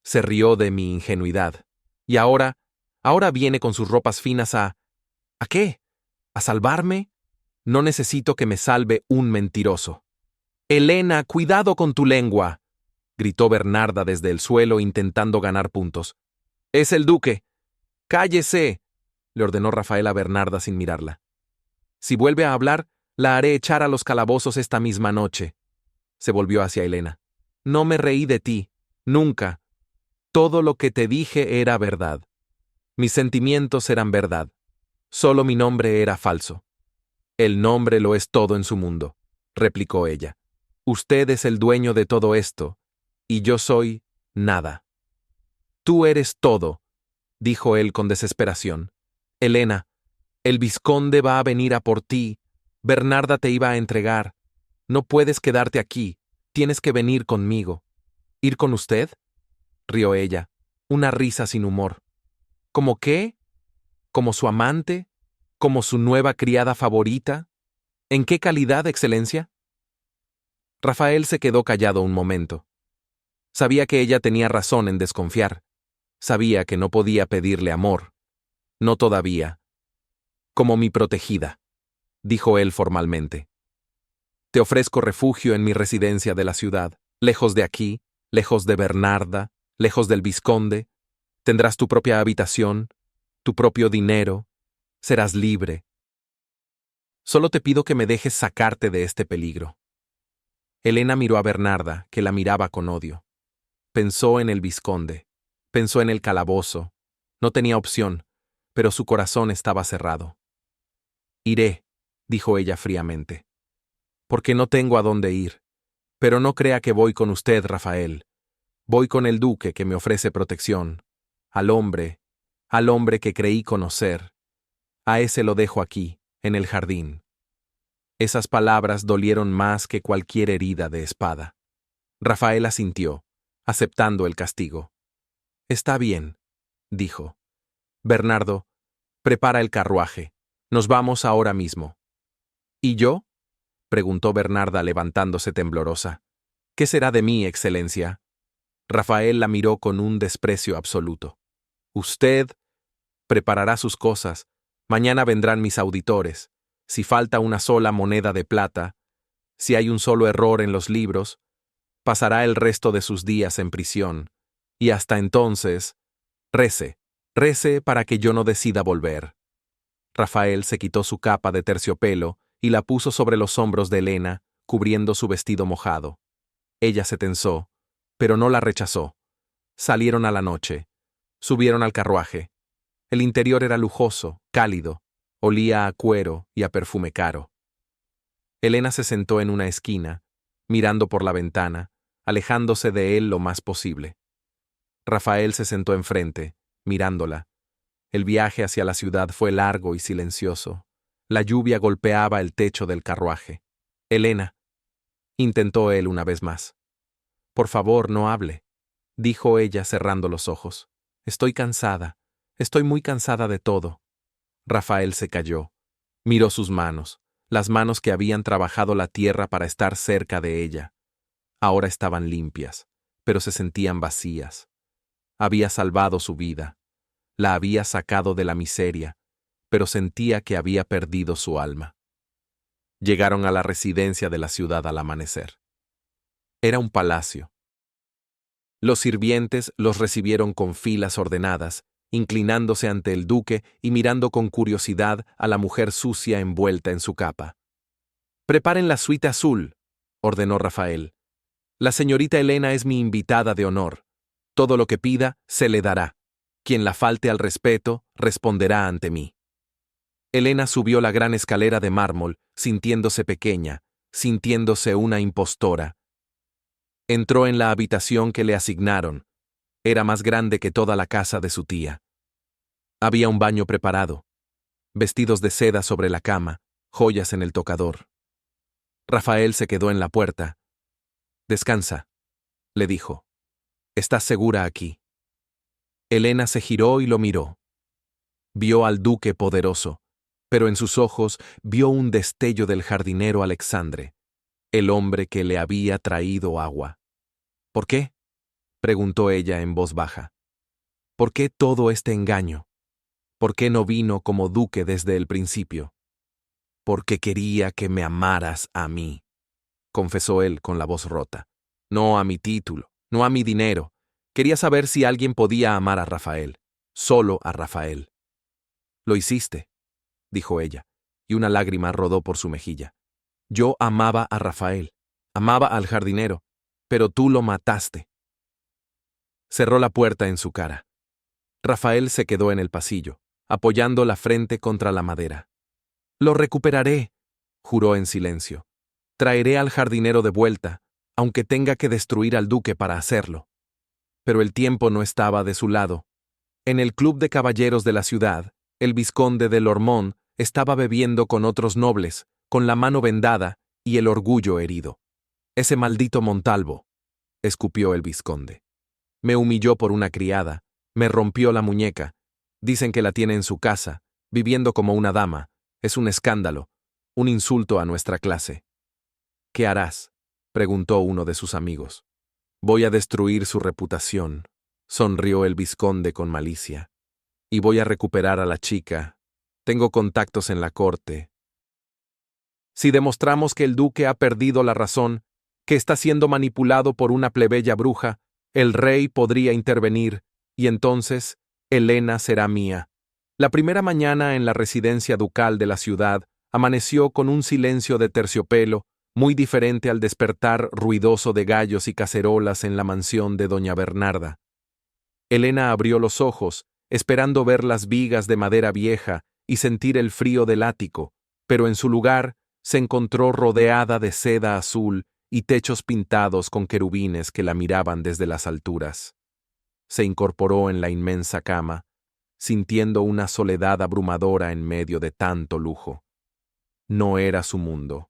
Se rió de mi ingenuidad. Y ahora viene con sus ropas finas ¿A qué? ¿A salvarme? No necesito que me salve un mentiroso. Elena, cuidado con tu lengua, gritó Bernarda desde el suelo intentando ganar puntos. Es el duque. Cállese, le ordenó Rafael a Bernarda sin mirarla. Si vuelve a hablar, la haré echar a los calabozos esta misma noche. Se volvió hacia Elena. No me reí de ti, nunca. Todo lo que te dije era verdad. Mis sentimientos eran verdad. Solo mi nombre era falso. El nombre lo es todo en su mundo, replicó ella. Usted es el dueño de todo esto, y yo soy nada. Tú eres todo, dijo él con desesperación. Elena, el vizconde va a venir a por ti. Bernarda te iba a entregar. No puedes quedarte aquí. Tienes que venir conmigo. ¿Ir con usted? Rió ella, una risa sin humor. ¿Cómo qué? ¿Como su amante? ¿Como su nueva criada favorita? ¿En qué calidad, excelencia? Rafael se quedó callado un momento. Sabía que ella tenía razón en desconfiar. Sabía que no podía pedirle amor. No todavía. Como mi protegida, dijo él formalmente. Te ofrezco refugio en mi residencia de la ciudad, lejos de aquí, lejos de Bernarda, lejos del vizconde. Tendrás tu propia habitación, tu propio dinero, serás libre. Solo te pido que me dejes sacarte de este peligro. Elena miró a Bernarda, que la miraba con odio. Pensó en el vizconde, pensó en el calabozo. No tenía opción, pero su corazón estaba cerrado. Iré, dijo ella fríamente. Porque no tengo a dónde ir. Pero no crea que voy con usted, Rafael. Voy con el duque que me ofrece protección. Al hombre que creí conocer. A ese lo dejo aquí, en el jardín. Esas palabras dolieron más que cualquier herida de espada. Rafael asintió, aceptando el castigo. Está bien, dijo. Bernardo, prepara el carruaje. Nos vamos ahora mismo. ¿Y yo? Preguntó Bernarda levantándose temblorosa. ¿Qué será de mí, excelencia? Rafael la miró con un desprecio absoluto. Usted preparará sus cosas. Mañana vendrán mis auditores. Si falta una sola moneda de plata, si hay un solo error en los libros, pasará el resto de sus días en prisión. Y hasta entonces, rece para que yo no decida volver. Rafael se quitó su capa de terciopelo y la puso sobre los hombros de Elena, cubriendo su vestido mojado. Ella se tensó, pero no la rechazó. Salieron a la noche. Subieron al carruaje. El interior era lujoso, cálido, olía a cuero y a perfume caro. Elena se sentó en una esquina, mirando por la ventana, alejándose de él lo más posible. Rafael se sentó enfrente, mirándola. El viaje hacia la ciudad fue largo y silencioso. La lluvia golpeaba el techo del carruaje. Elena, intentó él una vez más. Por favor, no hable, dijo ella cerrando los ojos. Estoy cansada. Estoy muy cansada de todo. Rafael se calló. Miró sus manos, las manos que habían trabajado la tierra para estar cerca de ella. Ahora estaban limpias, pero se sentían vacías. Había salvado su vida. La había sacado de la miseria, pero sentía que había perdido su alma. Llegaron a la residencia de la ciudad al amanecer. Era un palacio. Los sirvientes los recibieron con filas ordenadas, inclinándose ante el duque y mirando con curiosidad a la mujer sucia envuelta en su capa. «Preparen la suite azul», ordenó Rafael. «La señorita Elena es mi invitada de honor. Todo lo que pida se le dará. Quien la falte al respeto responderá ante mí». Elena subió la gran escalera de mármol, sintiéndose pequeña, sintiéndose una impostora. Entró en la habitación que le asignaron. Era más grande que toda la casa de su tía. Había un baño preparado, vestidos de seda sobre la cama, joyas en el tocador. Rafael se quedó en la puerta. «Descansa», le dijo. «Estás segura aquí». Elena se giró y lo miró. Vio al duque poderoso, pero en sus ojos vio un destello del jardinero Alexandre, el hombre que le había traído agua. «¿Por qué?», preguntó ella en voz baja. «¿Por qué todo este engaño? ¿Por qué no vino como duque desde el principio?» «Porque quería que me amaras a mí», confesó él con la voz rota. «No a mi título, no a mi dinero. Quería saber si alguien podía amar a Rafael, solo a Rafael». «Lo hiciste», dijo ella, y una lágrima rodó por su mejilla. «Yo amaba a Rafael, amaba al jardinero, pero tú lo mataste». Cerró la puerta en su cara. Rafael se quedó en el pasillo, apoyando la frente contra la madera. «Lo recuperaré», juró en silencio. «Traeré al jardinero de vuelta, aunque tenga que destruir al duque para hacerlo». Pero el tiempo no estaba de su lado. En el club de caballeros de la ciudad, el vizconde de Lormont estaba bebiendo con otros nobles, con la mano vendada y el orgullo herido. «Ese maldito Montalvo», escupió el vizconde. «Me humilló por una criada, me rompió la muñeca. Dicen que la tiene en su casa, viviendo como una dama. Es un escándalo, un insulto a nuestra clase». «¿Qué harás?», preguntó uno de sus amigos. «Voy a destruir su reputación», sonrió el vizconde con malicia. «Y voy a recuperar a la chica. Tengo contactos en la corte. Si demostramos que el duque ha perdido la razón, que está siendo manipulado por una plebeya bruja, el rey podría intervenir, y entonces Elena será mía». La primera mañana en la residencia ducal de la ciudad amaneció con un silencio de terciopelo, muy diferente al despertar ruidoso de gallos y cacerolas en la mansión de doña Bernarda. Elena abrió los ojos, esperando ver las vigas de madera vieja y sentir el frío del ático, pero en su lugar se encontró rodeada de seda azul y techos pintados con querubines que la miraban desde las alturas. Se incorporó en la inmensa cama, sintiendo una soledad abrumadora en medio de tanto lujo. No era su mundo.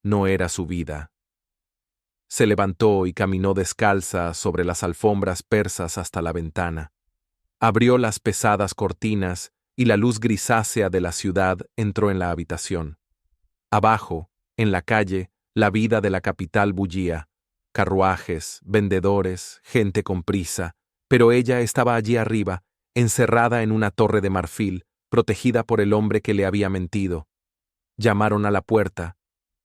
No era su vida. Se levantó y caminó descalza sobre las alfombras persas hasta la ventana. Abrió las pesadas cortinas y la luz grisácea de la ciudad entró en la habitación. Abajo, en la calle, la vida de la capital bullía. Carruajes, vendedores, gente con prisa, pero ella estaba allí arriba, encerrada en una torre de marfil, protegida por el hombre que le había mentido. Llamaron a la puerta.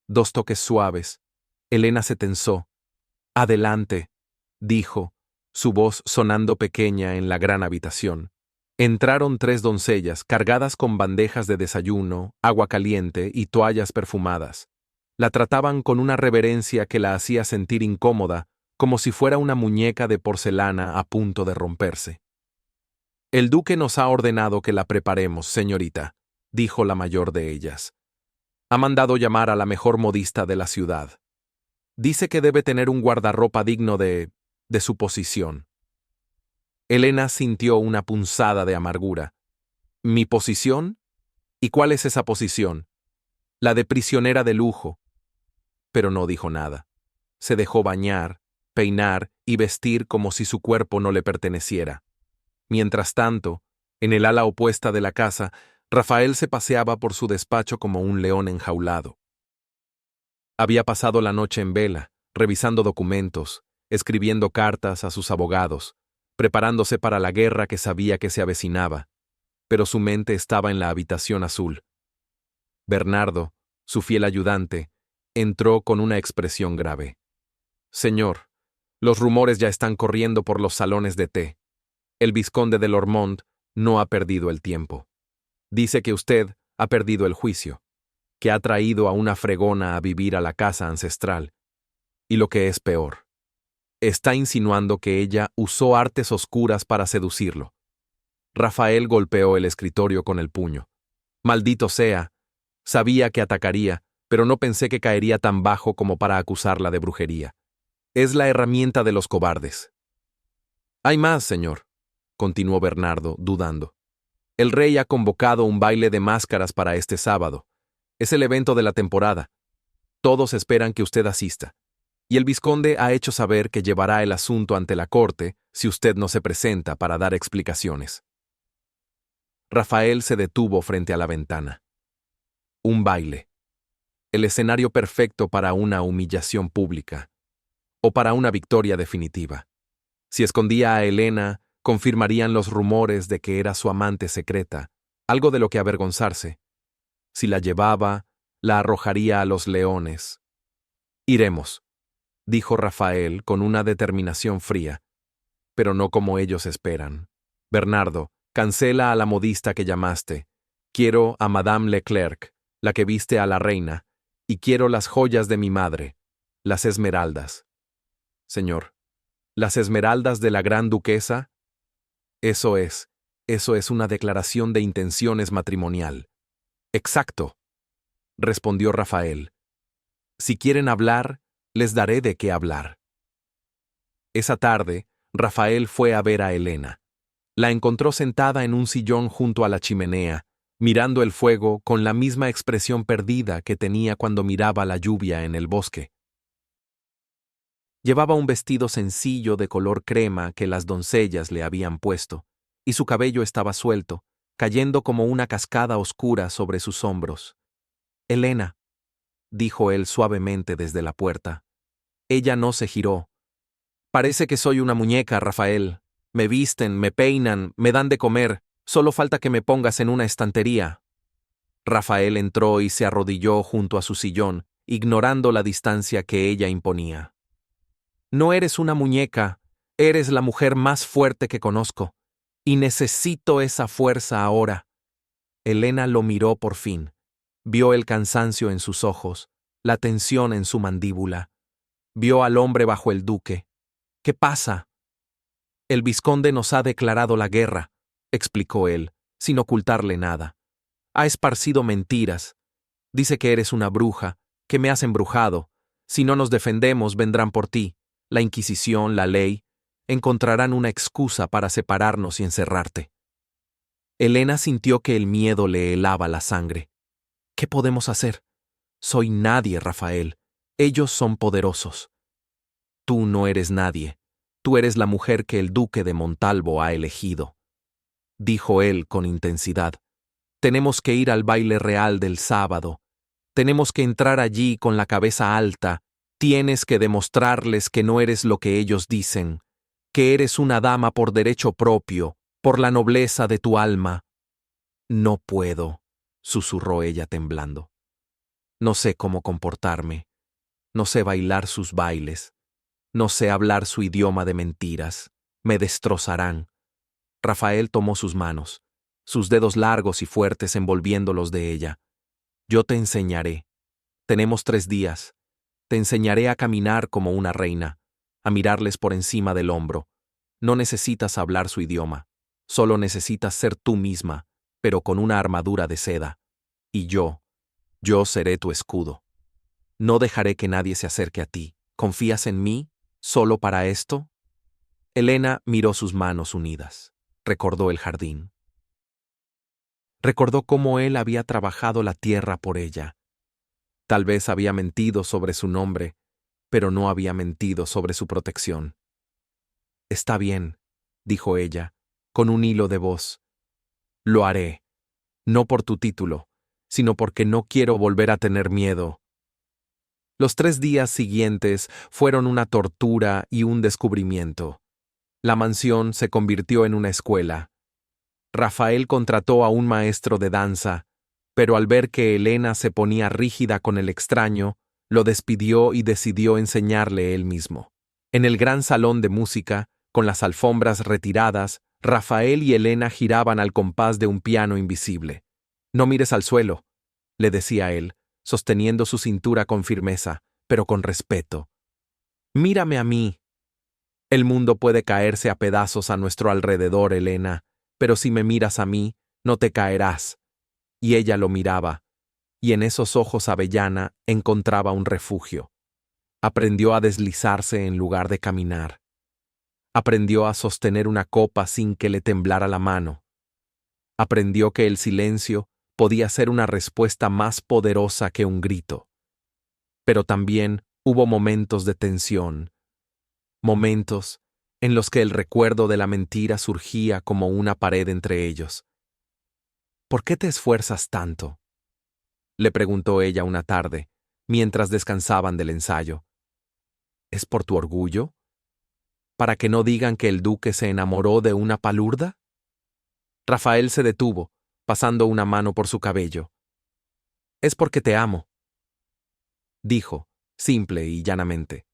2 toques suaves. Elena se tensó. «Adelante», dijo, su voz sonando pequeña en la gran habitación. Entraron 3 doncellas cargadas con bandejas de desayuno, agua caliente y toallas perfumadas. La trataban con una reverencia que la hacía sentir incómoda, como si fuera una muñeca de porcelana a punto de romperse. «El duque nos ha ordenado que la preparemos, señorita», dijo la mayor de ellas. «Ha mandado llamar a la mejor modista de la ciudad. Dice que debe tener un guardarropa digno de su posición». Elena sintió una punzada de amargura. «¿Mi posición? ¿Y cuál es esa posición?» «La de prisionera de lujo». Pero no dijo nada. Se dejó bañar, peinar y vestir como si su cuerpo no le perteneciera. Mientras tanto, en el ala opuesta de la casa, Rafael se paseaba por su despacho como un león enjaulado. Había pasado la noche en vela, revisando documentos, escribiendo cartas a sus abogados, preparándose para la guerra que sabía que se avecinaba, pero su mente estaba en la habitación azul. Bernardo, su fiel ayudante, entró con una expresión grave. «Señor, los rumores ya están corriendo por los salones de té. El vizconde de Lormont no ha perdido el tiempo. Dice que usted ha perdido el juicio, que ha traído a una fregona a vivir a la casa ancestral. Y lo que es peor, está insinuando que ella usó artes oscuras para seducirlo». Rafael golpeó el escritorio con el puño. «Maldito sea. Sabía que atacaría, pero no pensé que caería tan bajo como para acusarla de brujería. Es la herramienta de los cobardes». «Hay más, señor», continuó Bernardo, dudando. El rey ha convocado un baile de máscaras para este sábado. Es el evento de la temporada. Todos esperan que usted asista. Y el vizconde ha hecho saber que llevará el asunto ante la corte si usted no se presenta para dar explicaciones. Rafael se detuvo frente a la ventana. Un baile. El escenario perfecto para una humillación pública. O para una victoria definitiva. Si escondía a Helena, confirmarían los rumores de que era su amante secreta, algo de lo que avergonzarse. Si la llevaba, la arrojaría a los leones. Iremos, dijo Rafael con una determinación fría, pero no como ellos esperan. Bernardo, cancela a la modista que llamaste. Quiero a Madame Leclerc, la que viste a la reina, y quiero las joyas de mi madre, las esmeraldas. Señor, ¿las esmeraldas de la gran duquesa? Eso es una declaración de intenciones matrimonial. Exacto, respondió Rafael. Si quieren hablar, les daré de qué hablar. Esa tarde, Rafael fue a ver a Helena. La encontró sentada en un sillón junto a la chimenea, mirando el fuego con la misma expresión perdida que tenía cuando miraba la lluvia en el bosque. Llevaba un vestido sencillo de color crema que las doncellas le habían puesto, y su cabello estaba suelto, cayendo como una cascada oscura sobre sus hombros. «Helena», dijo él suavemente desde la puerta. Ella no se giró. «Parece que soy una muñeca, Rafael. Me visten, me peinan, me dan de comer. Solo falta que me pongas en una estantería». Rafael entró y se arrodilló junto a su sillón, ignorando la distancia que ella imponía. «No eres una muñeca, eres la mujer más fuerte que conozco. Y necesito esa fuerza ahora». Helena lo miró por fin. Vio el cansancio en sus ojos, la tensión en su mandíbula. Vio al hombre bajo el duque. «¿Qué pasa?» «El vizconde nos ha declarado la guerra», explicó él, sin ocultarle nada. «Ha esparcido mentiras. Dice que eres una bruja, que me has embrujado. Si no nos defendemos, vendrán por ti. La Inquisición, la ley, encontrarán una excusa para separarnos y encerrarte». Helena sintió que el miedo le helaba la sangre. «¿Qué podemos hacer? Soy nadie, Rafael. Ellos son poderosos». «Tú no eres nadie. Tú eres la mujer que el duque de Montalvo ha elegido», dijo él con intensidad. «Tenemos que ir al baile real del sábado. Tenemos que entrar allí con la cabeza alta. Tienes que demostrarles que no eres lo que ellos dicen, que eres una dama por derecho propio, por la nobleza de tu alma». «No puedo», susurró ella temblando. «No sé cómo comportarme. No sé bailar sus bailes. No sé hablar su idioma de mentiras. Me destrozarán». Rafael tomó sus manos, sus dedos largos y fuertes envolviendo los de ella. «Yo te enseñaré. Tenemos 3 días. Te enseñaré a caminar como una reina, a mirarles por encima del hombro. No necesitas hablar su idioma. Solo necesitas ser tú misma, pero con una armadura de seda. Y yo seré tu escudo. No dejaré que nadie se acerque a ti. ¿Confías en mí? ¿Solo para esto?» Helena miró sus manos unidas. Recordó el jardín. Recordó cómo él había trabajado la tierra por ella. Tal vez había mentido sobre su nombre, pero no había mentido sobre su protección. «Está bien», dijo ella, con un hilo de voz. «Lo haré. No por tu título, sino porque no quiero volver a tener miedo». Los 3 días siguientes fueron una tortura y un descubrimiento. La mansión se convirtió en una escuela. Rafael contrató a un maestro de danza, pero al ver que Helena se ponía rígida con el extraño, lo despidió y decidió enseñarle él mismo. En el gran salón de música, con las alfombras retiradas, Rafael y Helena giraban al compás de un piano invisible. «No mires al suelo», le decía él, sosteniendo su cintura con firmeza, pero con respeto. «Mírame a mí. El mundo puede caerse a pedazos a nuestro alrededor, Helena, pero si me miras a mí, no te caerás». Y ella lo miraba, y en esos ojos avellana encontraba un refugio. Aprendió a deslizarse en lugar de caminar. Aprendió a sostener una copa sin que le temblara la mano. Aprendió que el silencio podía ser una respuesta más poderosa que un grito. Pero también hubo momentos de tensión, momentos en los que el recuerdo de la mentira surgía como una pared entre ellos. ¿Por qué te esfuerzas tanto?, le preguntó ella una tarde, mientras descansaban del ensayo. ¿Es por tu orgullo? ¿Para que no digan que el duque se enamoró de una palurda? Rafael se detuvo, pasando una mano por su cabello. Es porque te amo, dijo, simple y llanamente.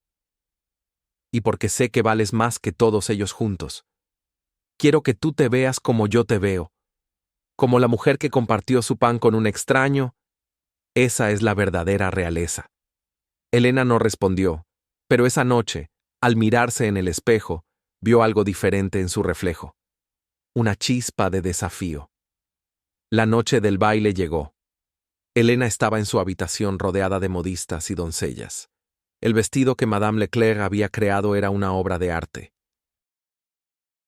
Y porque sé que vales más que todos ellos juntos. Quiero que tú te veas como yo te veo, como la mujer que compartió su pan con un extraño. Esa es la verdadera realeza. Elena no respondió, pero esa noche, al mirarse en el espejo, vio algo diferente en su reflejo. Una chispa de desafío. La noche del baile llegó. Elena estaba en su habitación rodeada de modistas y doncellas. El vestido que Madame Leclerc había creado era una obra de arte.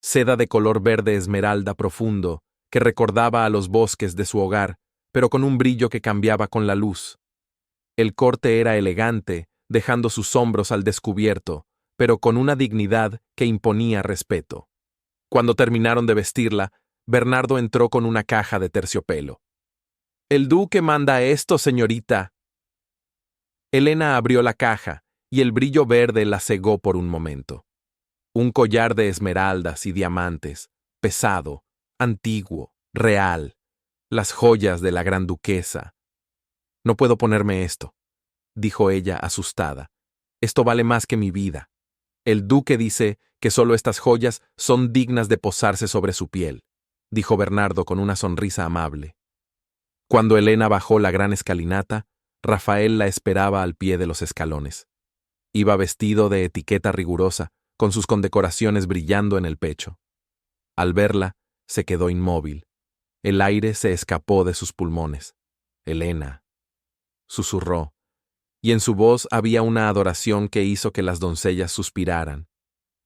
Seda de color verde esmeralda profundo, que recordaba a los bosques de su hogar, pero con un brillo que cambiaba con la luz. El corte era elegante, dejando sus hombros al descubierto, pero con una dignidad que imponía respeto. Cuando terminaron de vestirla, Bernardo entró con una caja de terciopelo. «El duque manda esto, señorita». Elena abrió la caja, y el brillo verde la cegó por un momento. Un collar de esmeraldas y diamantes, pesado, antiguo, real, las joyas de la gran duquesa. «No puedo ponerme esto», dijo ella asustada. «Esto vale más que mi vida. El duque dice que solo estas joyas son dignas de posarse sobre su piel», dijo Bernardo con una sonrisa amable. Cuando Elena bajó la gran escalinata, Rafael la esperaba al pie de los escalones. Iba vestido de etiqueta rigurosa, con sus condecoraciones brillando en el pecho. Al verla, se quedó inmóvil. El aire se escapó de sus pulmones. «Elena», susurró, y en su voz había una adoración que hizo que las doncellas suspiraran.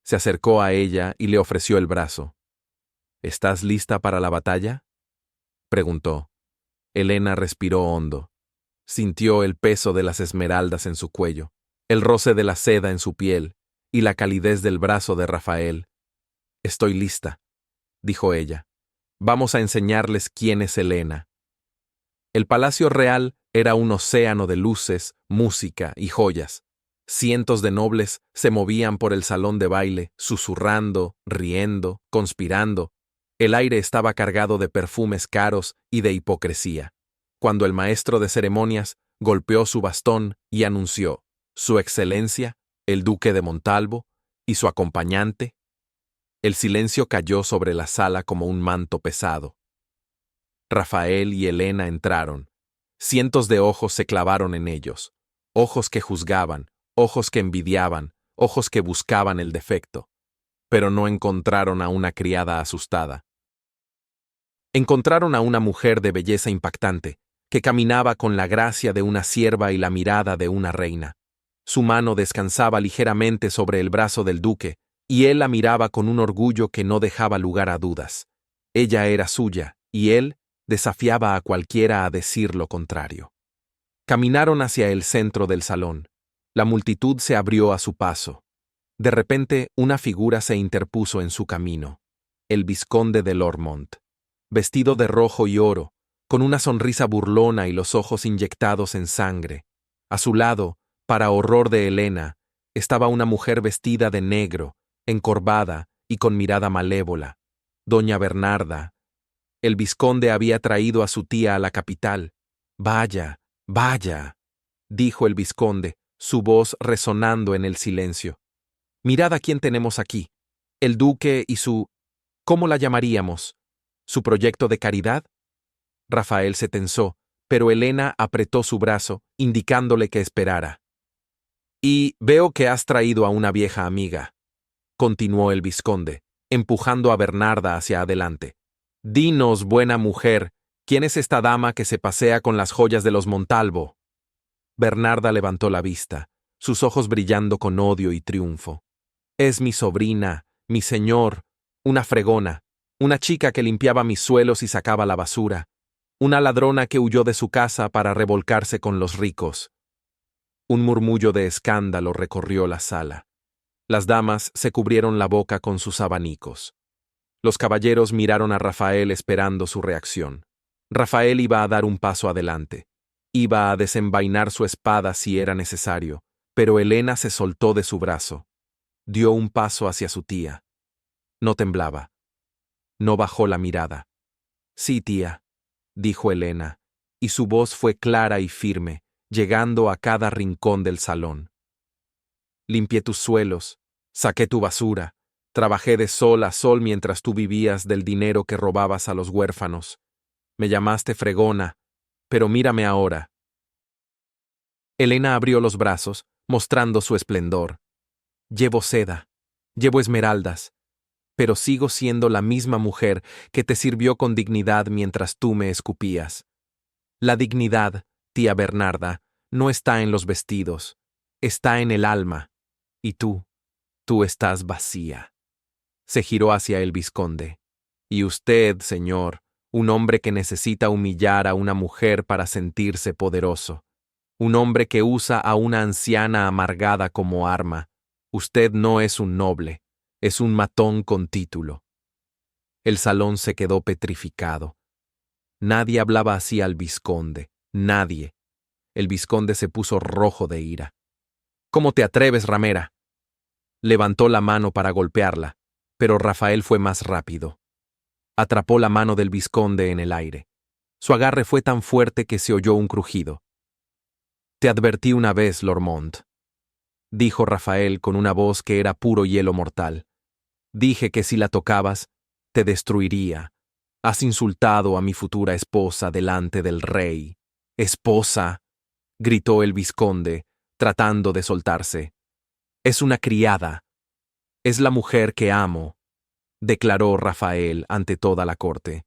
Se acercó a ella y le ofreció el brazo. «¿Estás lista para la batalla?», preguntó. Elena respiró hondo. Sintió el peso de las esmeraldas en su cuello, el roce de la seda en su piel y la calidez del brazo de Rafael. «Estoy lista», dijo ella. «Vamos a enseñarles quién es Elena». El palacio real era un océano de luces, música y joyas. Cientos de nobles se movían por el salón de baile, susurrando, riendo, conspirando. El aire estaba cargado de perfumes caros y de hipocresía. Cuando el maestro de ceremonias golpeó su bastón y anunció: «Su Excelencia, el Duque de Montalvo, y su acompañante», el silencio cayó sobre la sala como un manto pesado. Rafael y Elena entraron. Cientos de ojos se clavaron en ellos, ojos que juzgaban, ojos que envidiaban, ojos que buscaban el defecto. Pero no encontraron a una criada asustada. Encontraron a una mujer de belleza impactante, que caminaba con la gracia de una sierva y la mirada de una reina. Su mano descansaba ligeramente sobre el brazo del duque, y él la miraba con un orgullo que no dejaba lugar a dudas. Ella era suya, y él desafiaba a cualquiera a decir lo contrario. Caminaron hacia el centro del salón. La multitud se abrió a su paso. De repente, una figura se interpuso en su camino. El vizconde de Lormont, vestido de rojo y oro, con una sonrisa burlona y los ojos inyectados en sangre. A su lado, para horror de Elena, estaba una mujer vestida de negro, encorvada y con mirada malévola, doña Bernarda. El vizconde había traído a su tía a la capital. «Vaya, vaya», dijo el vizconde, su voz resonando en el silencio. «Mirad a quién tenemos aquí. El duque y su... ¿cómo la llamaríamos? ¿Su proyecto de caridad?». Rafael se tensó, pero Elena apretó su brazo, indicándole que esperara. «Y veo que has traído a una vieja amiga», continuó el vizconde, empujando a Bernarda hacia adelante. «Dinos, buena mujer, ¿quién es esta dama que se pasea con las joyas de los Montalvo?». Bernarda levantó la vista, sus ojos brillando con odio y triunfo. «Es mi sobrina, mi señor, una fregona. Una chica que limpiaba mis suelos y sacaba la basura. Una ladrona que huyó de su casa para revolcarse con los ricos. Un murmullo de escándalo recorrió la sala. Las damas se cubrieron la boca con sus abanicos. Los caballeros miraron a Rafael esperando su reacción. Rafael iba a dar un paso adelante. Iba a desenvainar su espada si era necesario, pero Elena se soltó de su brazo. Dio un paso hacia su tía. No temblaba. No bajó la mirada. «Sí, tía», dijo Elena, y su voz fue clara y firme, llegando a cada rincón del salón. «Limpié tus suelos, saqué tu basura, trabajé de sol a sol mientras tú vivías del dinero que robabas a los huérfanos. Me llamaste fregona, pero mírame ahora». Elena abrió los brazos, mostrando su esplendor. «Llevo seda, llevo esmeraldas, pero sigo siendo la misma mujer que te sirvió con dignidad mientras tú me escupías. La dignidad, tía Bernarda, no está en los vestidos, está en el alma. Y tú estás vacía». Se giró hacia el vizconde. «Y usted, señor, un hombre que necesita humillar a una mujer para sentirse poderoso. Un hombre que usa a una anciana amargada como arma. Usted no es un noble, es un matón con título». El salón se quedó petrificado. Nadie hablaba así al vizconde, nadie. El vizconde se puso rojo de ira. «¿Cómo te atreves, ramera?». Levantó la mano para golpearla, pero Rafael fue más rápido. Atrapó la mano del vizconde en el aire. Su agarre fue tan fuerte que se oyó un crujido. «Te advertí una vez, Lormont», dijo Rafael con una voz que era puro hielo mortal. «Dije que si la tocabas, te destruiría. Has insultado a mi futura esposa delante del rey». «¿Esposa?», gritó el vizconde, tratando de soltarse. «Es una criada. Es la mujer que amo», declaró Rafael ante toda la corte.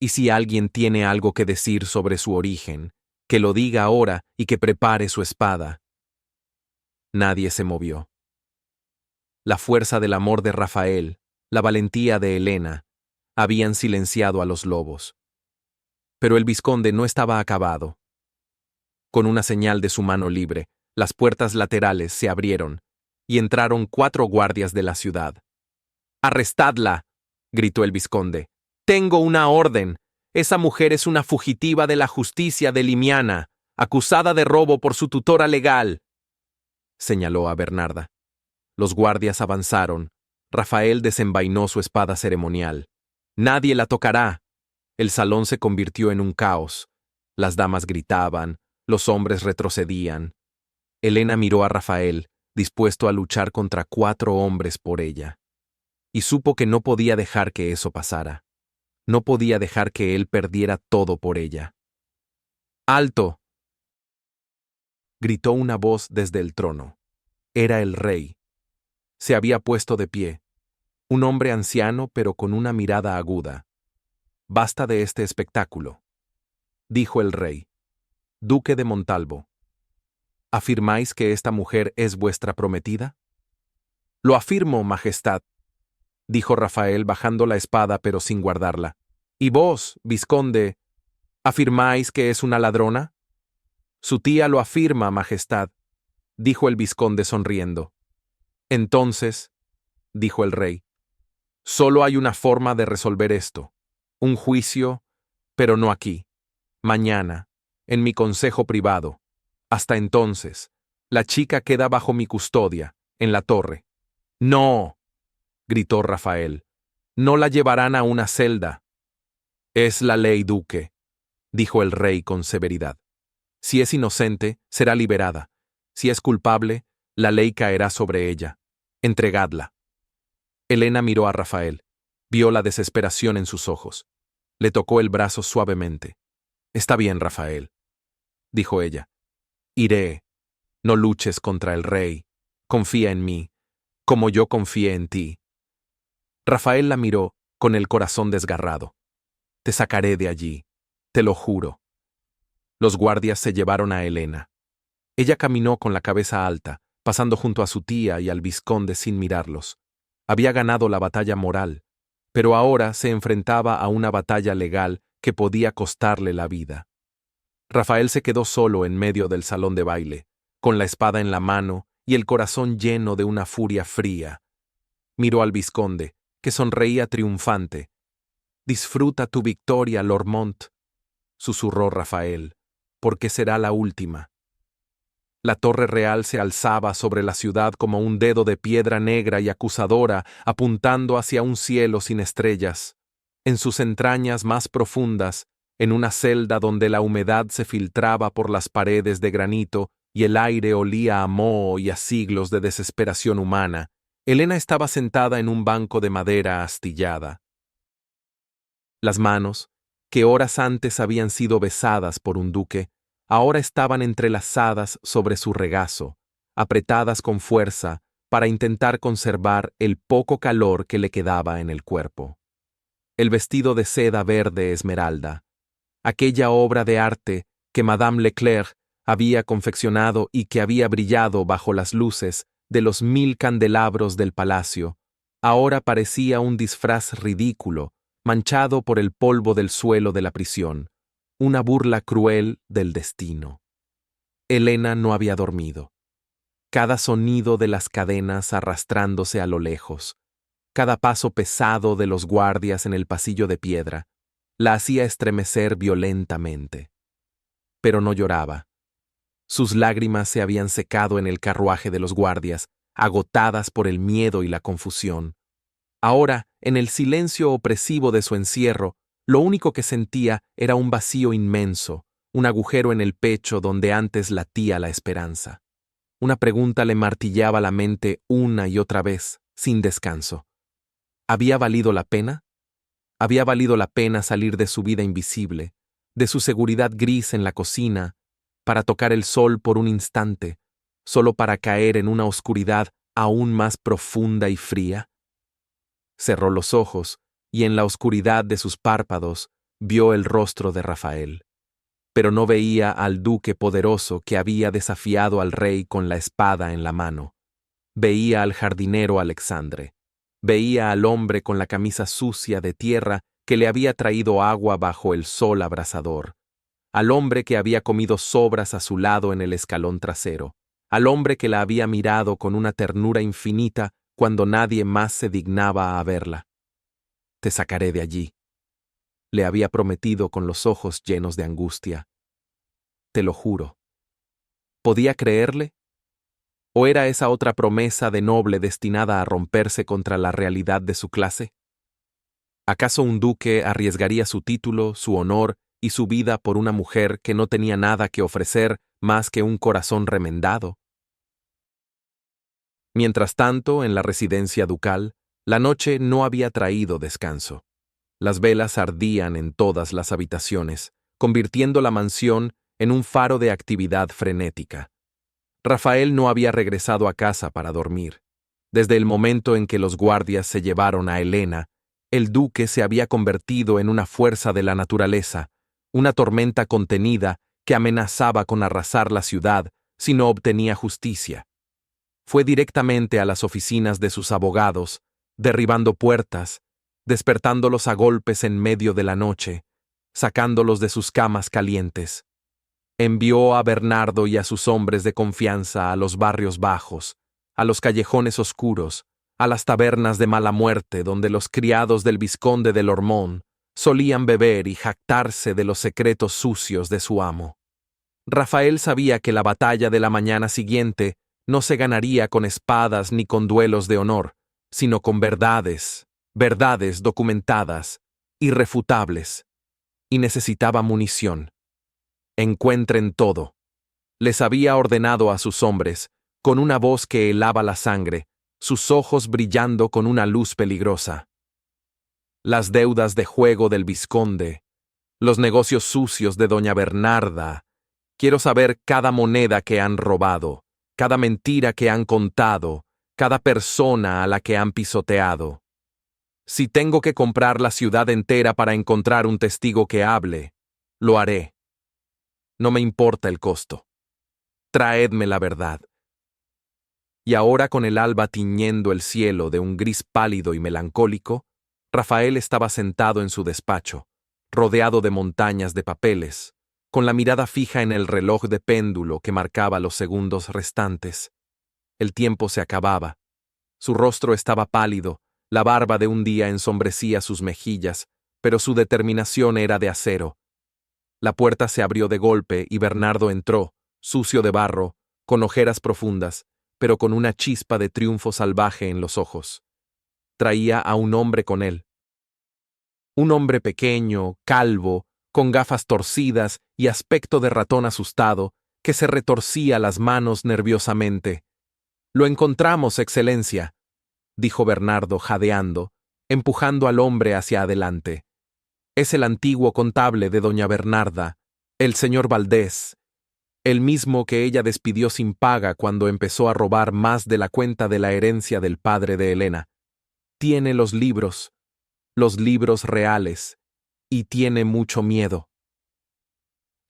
«Y si alguien tiene algo que decir sobre su origen, que lo diga ahora y que prepare su espada». Nadie se movió. La fuerza del amor de Rafael, la valentía de Elena, habían silenciado a los lobos. Pero el vizconde no estaba acabado. Con una señal de su mano libre, las puertas laterales se abrieron, y entraron 4 guardias de la ciudad. «¡Arrestadla!», gritó el vizconde. «Tengo una orden. Esa mujer es una fugitiva de la justicia de Limiana, acusada de robo por su tutora legal», señaló a Bernarda. Los guardias avanzaron. Rafael desenvainó su espada ceremonial. «Nadie la tocará». El salón se convirtió en un caos. Las damas gritaban, los hombres retrocedían. Elena miró a Rafael, dispuesto a luchar contra 4 hombres por ella. Y supo que no podía dejar que eso pasara. No podía dejar que él perdiera todo por ella. «¡Alto!», gritó una voz desde el trono. Era el rey. Se había puesto de pie. Un hombre anciano pero con una mirada aguda. «Basta de este espectáculo», dijo el rey. «Duque de Montalvo, ¿afirmáis que esta mujer es vuestra prometida?». «Lo afirmo, majestad», dijo Rafael bajando la espada pero sin guardarla. «¿Y vos, vizconde, afirmáis que es una ladrona?». «Su tía lo afirma, majestad», dijo el vizconde sonriendo. «Entonces», dijo el rey, «solo hay una forma de resolver esto. Un juicio, pero no aquí. Mañana, en mi consejo privado. Hasta entonces, la chica queda bajo mi custodia, en la torre». «¡No!», gritó Rafael. «No la llevarán a una celda». «Es la ley, duque», dijo el rey con severidad. «Si es inocente, será liberada. Si es culpable, la ley caerá sobre ella. Entregadla». Elena miró a Rafael. Vio la desesperación en sus ojos. Le tocó el brazo suavemente. «Está bien, Rafael», dijo ella. «Iré. No luches contra el rey. Confía en mí, como yo confié en ti». Rafael la miró con el corazón desgarrado. «Te sacaré de allí, te lo juro». Los guardias se llevaron a Elena. Ella caminó con la cabeza alta, pasando junto a su tía y al vizconde sin mirarlos. Había ganado la batalla moral. pero ahora se enfrentaba a una batalla legal que podía costarle la vida. Rafael se quedó solo en medio del salón de baile, con la espada en la mano y el corazón lleno de una furia fría. Miró al vizconde, que sonreía triunfante. «Disfruta tu victoria, Lormont», susurró Rafael, «porque será la última». La torre real se alzaba sobre la ciudad como un dedo de piedra negra y acusadora apuntando hacia un cielo sin estrellas. En sus entrañas más profundas, en una celda donde la humedad se filtraba por las paredes de granito y el aire olía a moho y a siglos de desesperación humana, Helena estaba sentada en un banco de madera astillada. Las manos, que horas antes habían sido besadas por un duque, ahora estaban entrelazadas sobre su regazo, apretadas con fuerza para intentar conservar el poco calor que le quedaba en el cuerpo. El vestido de seda verde esmeralda, aquella obra de arte que Madame Leclerc había confeccionado y que había brillado bajo las luces de los 1000 candelabros del palacio, ahora parecía un disfraz ridículo, manchado por el polvo del suelo de la prisión, una burla cruel del destino. Helena no había dormido. Cada sonido de las cadenas arrastrándose a lo lejos, cada paso pesado de los guardias en el pasillo de piedra, la hacía estremecer violentamente. Pero no lloraba. Sus lágrimas se habían secado en el carruaje de los guardias, agotadas por el miedo y la confusión. Ahora, en el silencio opresivo de su encierro, lo único que sentía era un vacío inmenso, un agujero en el pecho donde antes latía la esperanza. Una pregunta le martillaba la mente una y otra vez, sin descanso. ¿Había valido la pena? ¿Había valido la pena salir de su vida invisible, de su seguridad gris en la cocina, para tocar el sol por un instante, solo para caer en una oscuridad aún más profunda y fría? Cerró los ojos y en la oscuridad de sus párpados vio el rostro de Rafael. Pero no veía al duque poderoso que había desafiado al rey con la espada en la mano. Veía al jardinero Alexandre. Veía al hombre con la camisa sucia de tierra que le había traído agua bajo el sol abrasador. Al hombre que había comido sobras a su lado en el escalón trasero. Al hombre que la había mirado con una ternura infinita cuando nadie más se dignaba a verla. «Te sacaré de allí», le había prometido con los ojos llenos de angustia. «Te lo juro». ¿Podía creerle? ¿O era esa otra promesa de noble destinada a romperse contra la realidad de su clase? ¿Acaso un duque arriesgaría su título, su honor y su vida por una mujer que no tenía nada que ofrecer más que un corazón remendado? Mientras tanto, en la residencia ducal, la noche no había traído descanso. Las velas ardían en todas las habitaciones, convirtiendo la mansión en un faro de actividad frenética. Rafael no había regresado a casa para dormir. Desde el momento en que los guardias se llevaron a Helena, el duque se había convertido en una fuerza de la naturaleza, una tormenta contenida que amenazaba con arrasar la ciudad si no obtenía justicia. Fue directamente a las oficinas de sus abogados, derribando puertas, despertándolos a golpes en medio de la noche, sacándolos de sus camas calientes. Envió a Bernardo y a sus hombres de confianza a los barrios bajos, a los callejones oscuros, a las tabernas de mala muerte donde los criados del vizconde de Lormont solían beber y jactarse de los secretos sucios de su amo. Rafael sabía que la batalla de la mañana siguiente no se ganaría con espadas ni con duelos de honor, sino con verdades, verdades documentadas, irrefutables, y necesitaba munición. Encuentren todo. Les había ordenado a sus hombres, con una voz que helaba la sangre, sus ojos brillando con una luz peligrosa. Las deudas de juego del vizconde, los negocios sucios de doña Bernarda. Quiero saber cada moneda que han robado, cada mentira que han contado, cada persona a la que han pisoteado. Si tengo que comprar la ciudad entera para encontrar un testigo que hable, lo haré. No me importa el costo. Traedme la verdad. Y ahora, con el alba tiñendo el cielo de un gris pálido y melancólico, Rafael estaba sentado en su despacho, rodeado de montañas de papeles, con la mirada fija en el reloj de péndulo que marcaba los segundos restantes. El tiempo se acababa. Su rostro estaba pálido, la barba de un día ensombrecía sus mejillas, pero su determinación era de acero. La puerta se abrió de golpe y Bernardo entró, sucio de barro, con ojeras profundas, pero con una chispa de triunfo salvaje en los ojos. Traía a un hombre con él. Un hombre pequeño, calvo, con gafas torcidas y aspecto de ratón asustado, que se retorcía las manos nerviosamente. «Lo encontramos, Excelencia», dijo Bernardo jadeando, empujando al hombre hacia adelante. «Es el antiguo contable de doña Bernarda, el señor Valdés, el mismo que ella despidió sin paga cuando empezó a robar más de la cuenta de la herencia del padre de Elena. Tiene los libros reales, y tiene mucho miedo».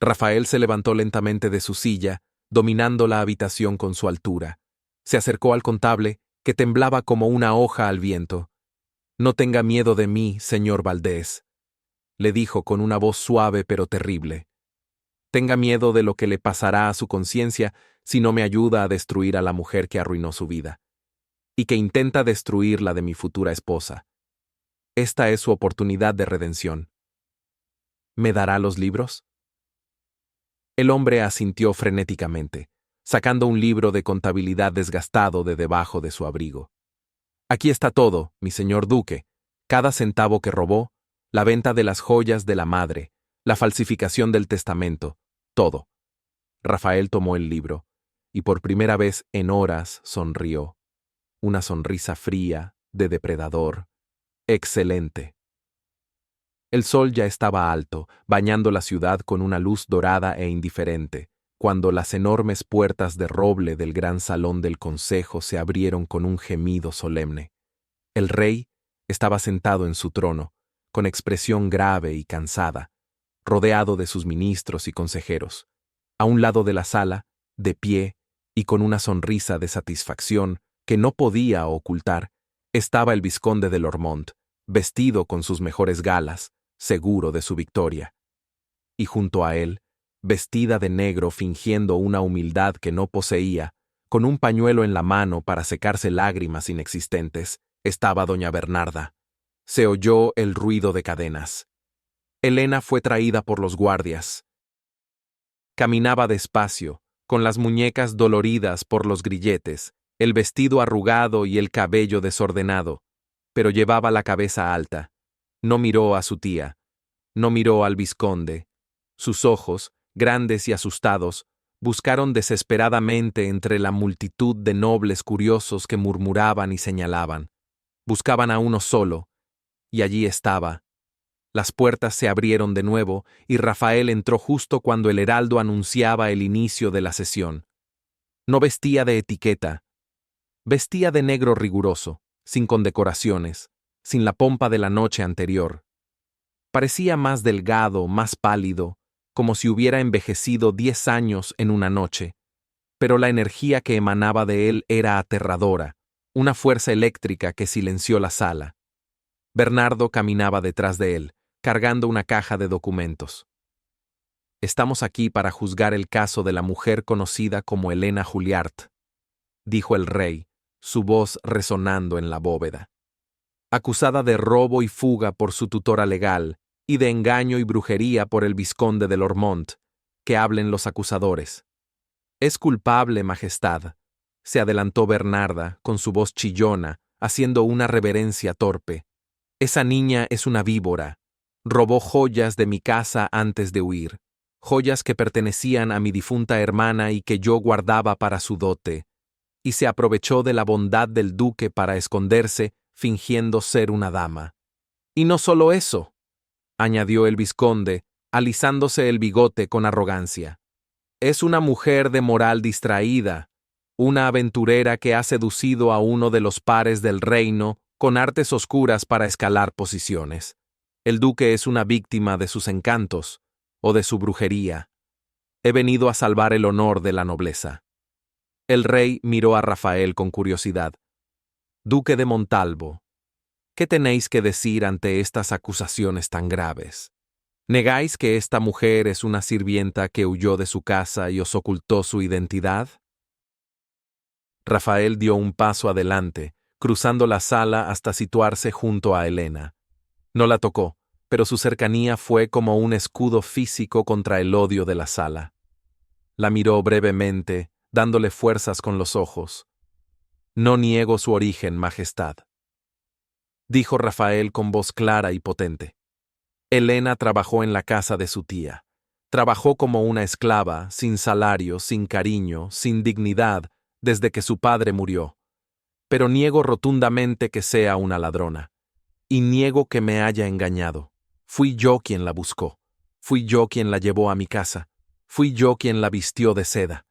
Rafael se levantó lentamente de su silla, dominando la habitación con su altura. Se acercó al contable, que temblaba como una hoja al viento. «No tenga miedo de mí, señor Valdés», le dijo con una voz suave pero terrible. «Tenga miedo de lo que le pasará a su conciencia si no me ayuda a destruir a la mujer que arruinó su vida, y que intenta destruir la de mi futura esposa. Esta es su oportunidad de redención. ¿Me dará los libros?». El hombre asintió frenéticamente, sacando un libro de contabilidad desgastado de debajo de su abrigo. «Aquí está todo, mi señor duque, cada centavo que robó, la venta de las joyas de la madre, la falsificación del testamento, todo». Rafael tomó el libro, y por primera vez en horas sonrió. Una sonrisa fría, de depredador. Excelente. El sol ya estaba alto, bañando la ciudad con una luz dorada e indiferente, cuando las enormes puertas de roble del gran salón del consejo se abrieron con un gemido solemne. El rey estaba sentado en su trono, con expresión grave y cansada, rodeado de sus ministros y consejeros. A un lado de la sala, de pie y con una sonrisa de satisfacción que no podía ocultar, estaba el vizconde de Lormont, vestido con sus mejores galas, seguro de su victoria. Y junto a él, vestida de negro fingiendo una humildad que no poseía, con un pañuelo en la mano para secarse lágrimas inexistentes, estaba doña Bernarda. Se oyó el ruido de cadenas. Elena fue traída por los guardias. Caminaba despacio, con las muñecas doloridas por los grilletes, el vestido arrugado y el cabello desordenado, pero llevaba la cabeza alta. No miró a su tía, no miró al vizconde. Sus ojos, grandes y asustados, buscaron desesperadamente entre la multitud de nobles curiosos que murmuraban y señalaban. Buscaban a uno solo, y allí estaba. Las puertas se abrieron de nuevo y Rafael entró justo cuando el heraldo anunciaba el inicio de la sesión. No vestía de etiqueta. Vestía de negro riguroso, sin condecoraciones, sin la pompa de la noche anterior. Parecía más delgado, más pálido, como si hubiera envejecido 10 años en una noche, pero la energía que emanaba de él era aterradora, una fuerza eléctrica que silenció la sala. Bernardo caminaba detrás de él, cargando una caja de documentos. «Estamos aquí para juzgar el caso de la mujer conocida como Elena Juliart», dijo el rey, su voz resonando en la bóveda. «Acusada de robo y fuga por su tutora legal, y de engaño y brujería por el vizconde de Lormont, que hablen los acusadores». «Es culpable, Majestad», se adelantó Bernarda, con su voz chillona, haciendo una reverencia torpe. «Esa niña es una víbora. Robó joyas de mi casa antes de huir, joyas que pertenecían a mi difunta hermana y que yo guardaba para su dote, y se aprovechó de la bondad del duque para esconderse, fingiendo ser una dama. Y no solo eso», añadió el vizconde, alisándose el bigote con arrogancia. «Es una mujer de moral distraída, una aventurera que ha seducido a uno de los pares del reino con artes oscuras para escalar posiciones. El duque es una víctima de sus encantos o de su brujería. He venido a salvar el honor de la nobleza». El rey miró a Rafael con curiosidad. «Duque de Montalvo, ¿Qué tenéis que decir ante estas acusaciones tan graves? ¿Negáis que esta mujer es una sirvienta que huyó de su casa y os ocultó su identidad? Rafael dio un paso adelante, cruzando la sala hasta situarse junto a Elena. No la tocó, pero su cercanía fue como un escudo físico contra el odio de la sala. La miró brevemente, dándole fuerzas con los ojos. No niego su origen, Majestad, dijo Rafael con voz clara y potente. Elena trabajó en la casa de su tía. Trabajó como una esclava, sin salario, sin cariño, sin dignidad, desde que su padre murió. Pero niego rotundamente que sea una ladrona. Y niego que me haya engañado. Fui yo quien la buscó. Fui yo quien la llevó a mi casa. Fui yo quien la vistió de seda.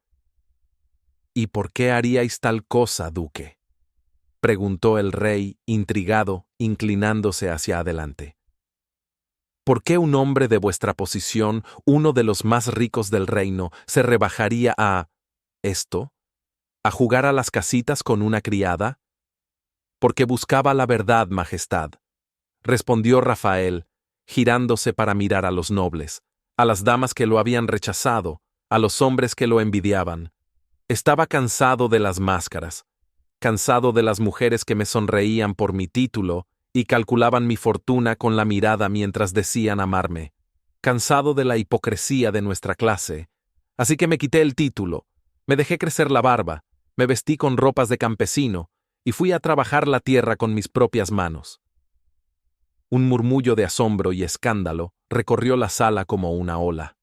¿Y por qué haríais tal cosa, duque?, preguntó el rey, intrigado, inclinándose hacia adelante. ¿Por qué un hombre de vuestra posición, uno de los más ricos del reino, se rebajaría a esto? ¿A jugar a las casitas con una criada? Porque buscaba la verdad, Majestad, respondió Rafael, girándose para mirar a los nobles, a las damas que lo habían rechazado, a los hombres que lo envidiaban. Estaba cansado de las máscaras, cansado de las mujeres que me sonreían por mi título y calculaban mi fortuna con la mirada mientras decían amarme, cansado de la hipocresía de nuestra clase. Así que me quité el título, me dejé crecer la barba, me vestí con ropas de campesino y fui a trabajar la tierra con mis propias manos. Un murmullo de asombro y escándalo recorrió la sala como una ola.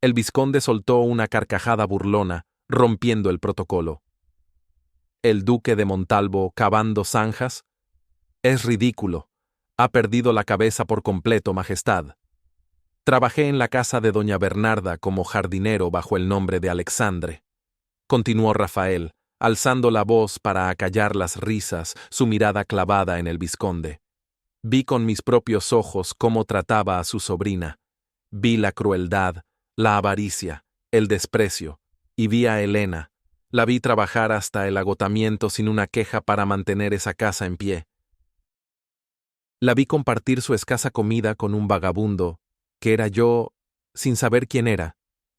El vizconde soltó una carcajada burlona, rompiendo el protocolo. ¿El duque de Montalvo cavando zanjas? Es ridículo. Ha perdido la cabeza por completo, Majestad. Trabajé en la casa de doña Bernarda como jardinero bajo el nombre de Alexandre. Continuó Rafael, alzando la voz para acallar las risas, su mirada clavada en el vizconde. Vi con mis propios ojos cómo trataba a su sobrina. Vi la crueldad, la avaricia, el desprecio, y vi a Elena. La vi trabajar hasta el agotamiento sin una queja para mantener esa casa en pie. La vi compartir su escasa comida con un vagabundo, que era yo, sin saber quién era.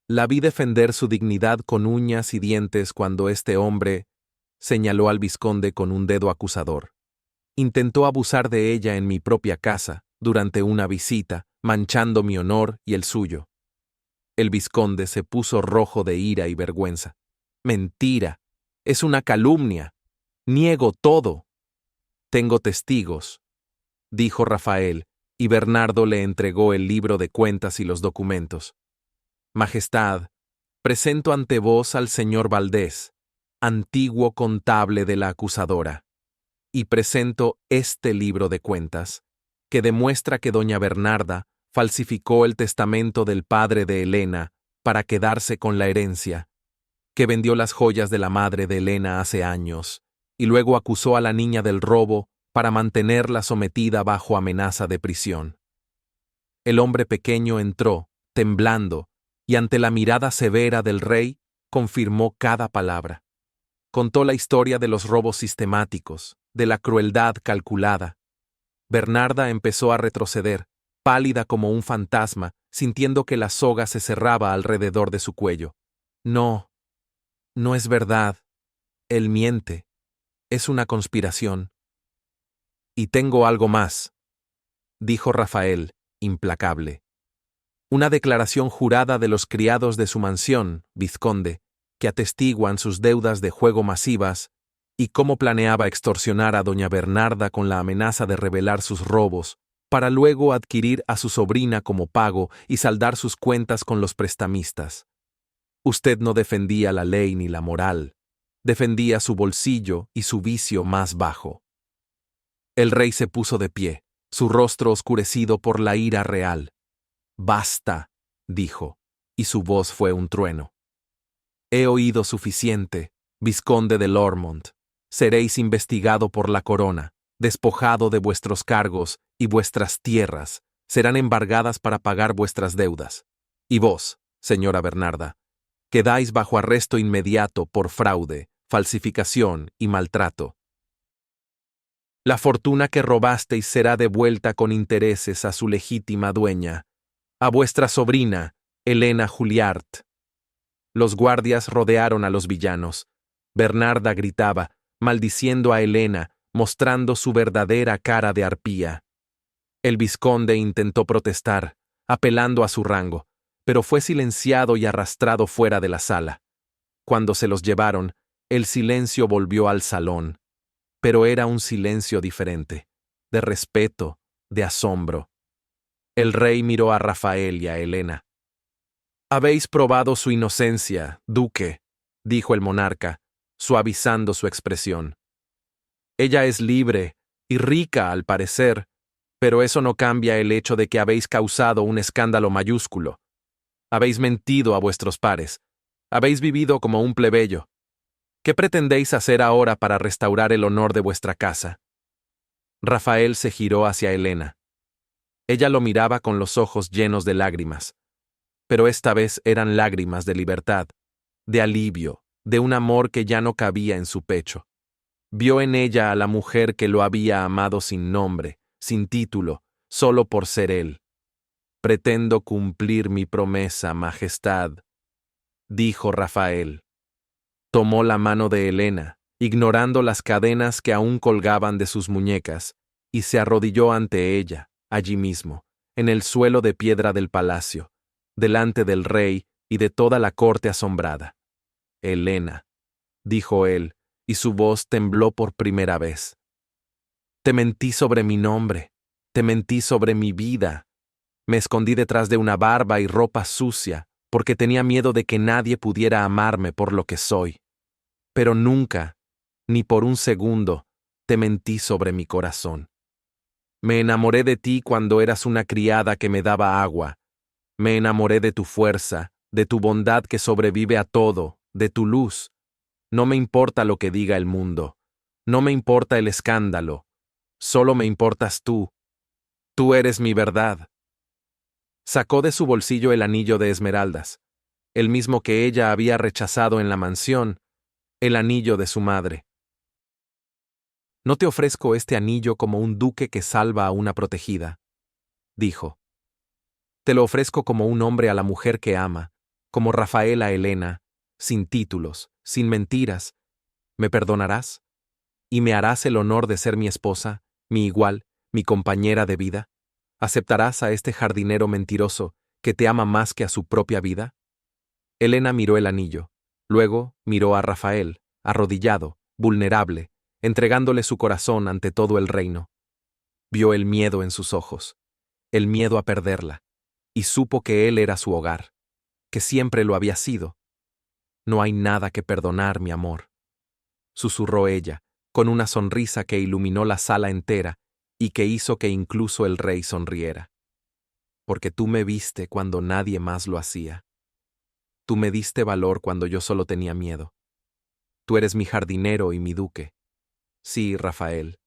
La vi defender su dignidad con uñas y dientes cuando este hombre señaló al vizconde con un dedo acusador. Intentó abusar de ella en mi propia casa, durante una visita, manchando mi honor y el suyo. El vizconde se puso rojo de ira y vergüenza. Mentira. Es una calumnia. Niego todo. Tengo testigos, dijo Rafael, y Bernardo le entregó el libro de cuentas y los documentos. Majestad, presento ante vos al señor Valdés, antiguo contable de la acusadora, y presento este libro de cuentas, que demuestra que doña Bernarda falsificó el testamento del padre de Elena para quedarse con la herencia, que vendió las joyas de la madre de Elena hace años, y luego acusó a la niña del robo para mantenerla sometida bajo amenaza de prisión. El hombre pequeño entró, temblando, y ante la mirada severa del rey, confirmó cada palabra. Contó la historia de los robos sistemáticos, de la crueldad calculada. Bernarda empezó a retroceder, pálida como un fantasma, sintiendo que la soga se cerraba alrededor de su cuello. No, no es verdad. Él miente. Es una conspiración. Y tengo algo más, dijo Rafael, implacable. Una declaración jurada de los criados de su mansión, vizconde, que atestiguan sus deudas de juego masivas y cómo planeaba extorsionar a doña Bernarda con la amenaza de revelar sus robos, para luego adquirir a su sobrina como pago y saldar sus cuentas con los prestamistas. Usted no defendía la ley ni la moral, defendía su bolsillo y su vicio más bajo. El rey se puso de pie, su rostro oscurecido por la ira real. «Basta», dijo, y su voz fue un trueno. «He oído suficiente, vizconde de Lormont. Seréis investigado por la corona, despojado de vuestros cargos y vuestras tierras serán embargadas para pagar vuestras deudas. Y vos, señora Bernarda, quedáis bajo arresto inmediato por fraude, falsificación y maltrato. La fortuna que robasteis será devuelta con intereses a su legítima dueña, a vuestra sobrina, Helena Juliart. Los guardias rodearon a los villanos. Bernarda gritaba, maldiciendo a Helena, mostrando su verdadera cara de arpía. El vizconde intentó protestar, apelando a su rango, pero fue silenciado y arrastrado fuera de la sala. Cuando se los llevaron, el silencio volvió al salón, pero era un silencio diferente, de respeto, de asombro. El rey miró a Rafael y a Helena. «Habéis probado su inocencia, duque», dijo el monarca, suavizando su expresión. «Ella es libre y rica, al parecer, pero eso no cambia el hecho de que habéis causado un escándalo mayúsculo. Habéis mentido a vuestros pares. Habéis vivido como un plebeyo. ¿Qué pretendéis hacer ahora para restaurar el honor de vuestra casa?» Rafael se giró hacia Helena. Ella lo miraba con los ojos llenos de lágrimas. Pero esta vez eran lágrimas de libertad, de alivio, de un amor que ya no cabía en su pecho. Vio en ella a la mujer que lo había amado sin nombre, sin título, solo por ser él. «Pretendo cumplir mi promesa, Majestad», dijo Rafael. Tomó la mano de Helena, ignorando las cadenas que aún colgaban de sus muñecas, y se arrodilló ante ella, allí mismo, en el suelo de piedra del palacio, delante del rey y de toda la corte asombrada. «Helena», dijo él, y su voz tembló por primera vez. «Te mentí sobre mi nombre, te mentí sobre mi vida. Me escondí detrás de una barba y ropa sucia, porque tenía miedo de que nadie pudiera amarme por lo que soy. Pero nunca, ni por un segundo, te mentí sobre mi corazón. Me enamoré de ti cuando eras una criada que me daba agua. Me enamoré de tu fuerza, de tu bondad que sobrevive a todo, de tu luz. No me importa lo que diga el mundo. No me importa el escándalo. Solo me importas tú. Tú eres mi verdad». Sacó de su bolsillo el anillo de esmeraldas, el mismo que ella había rechazado en la mansión, el anillo de su madre. «No te ofrezco este anillo como un duque que salva a una protegida», dijo. «Te lo ofrezco como un hombre a la mujer que ama, como Rafael a Helena, sin títulos, sin mentiras. ¿Me perdonarás? ¿Y me harás el honor de ser mi esposa, mi igual, mi compañera de vida? ¿Aceptarás a este jardinero mentiroso que te ama más que a su propia vida?» Helena miró el anillo, luego miró a Rafael, arrodillado, vulnerable, entregándole su corazón ante todo el reino. Vio el miedo en sus ojos, el miedo a perderla, y supo que él era su hogar, que siempre lo había sido. «No hay nada que perdonar, mi amor», susurró ella, con una sonrisa que iluminó la sala entera y que hizo que incluso el rey sonriera. «Porque tú me viste cuando nadie más lo hacía. Tú me diste valor cuando yo solo tenía miedo. Tú eres mi jardinero y mi duque. Sí, Rafael.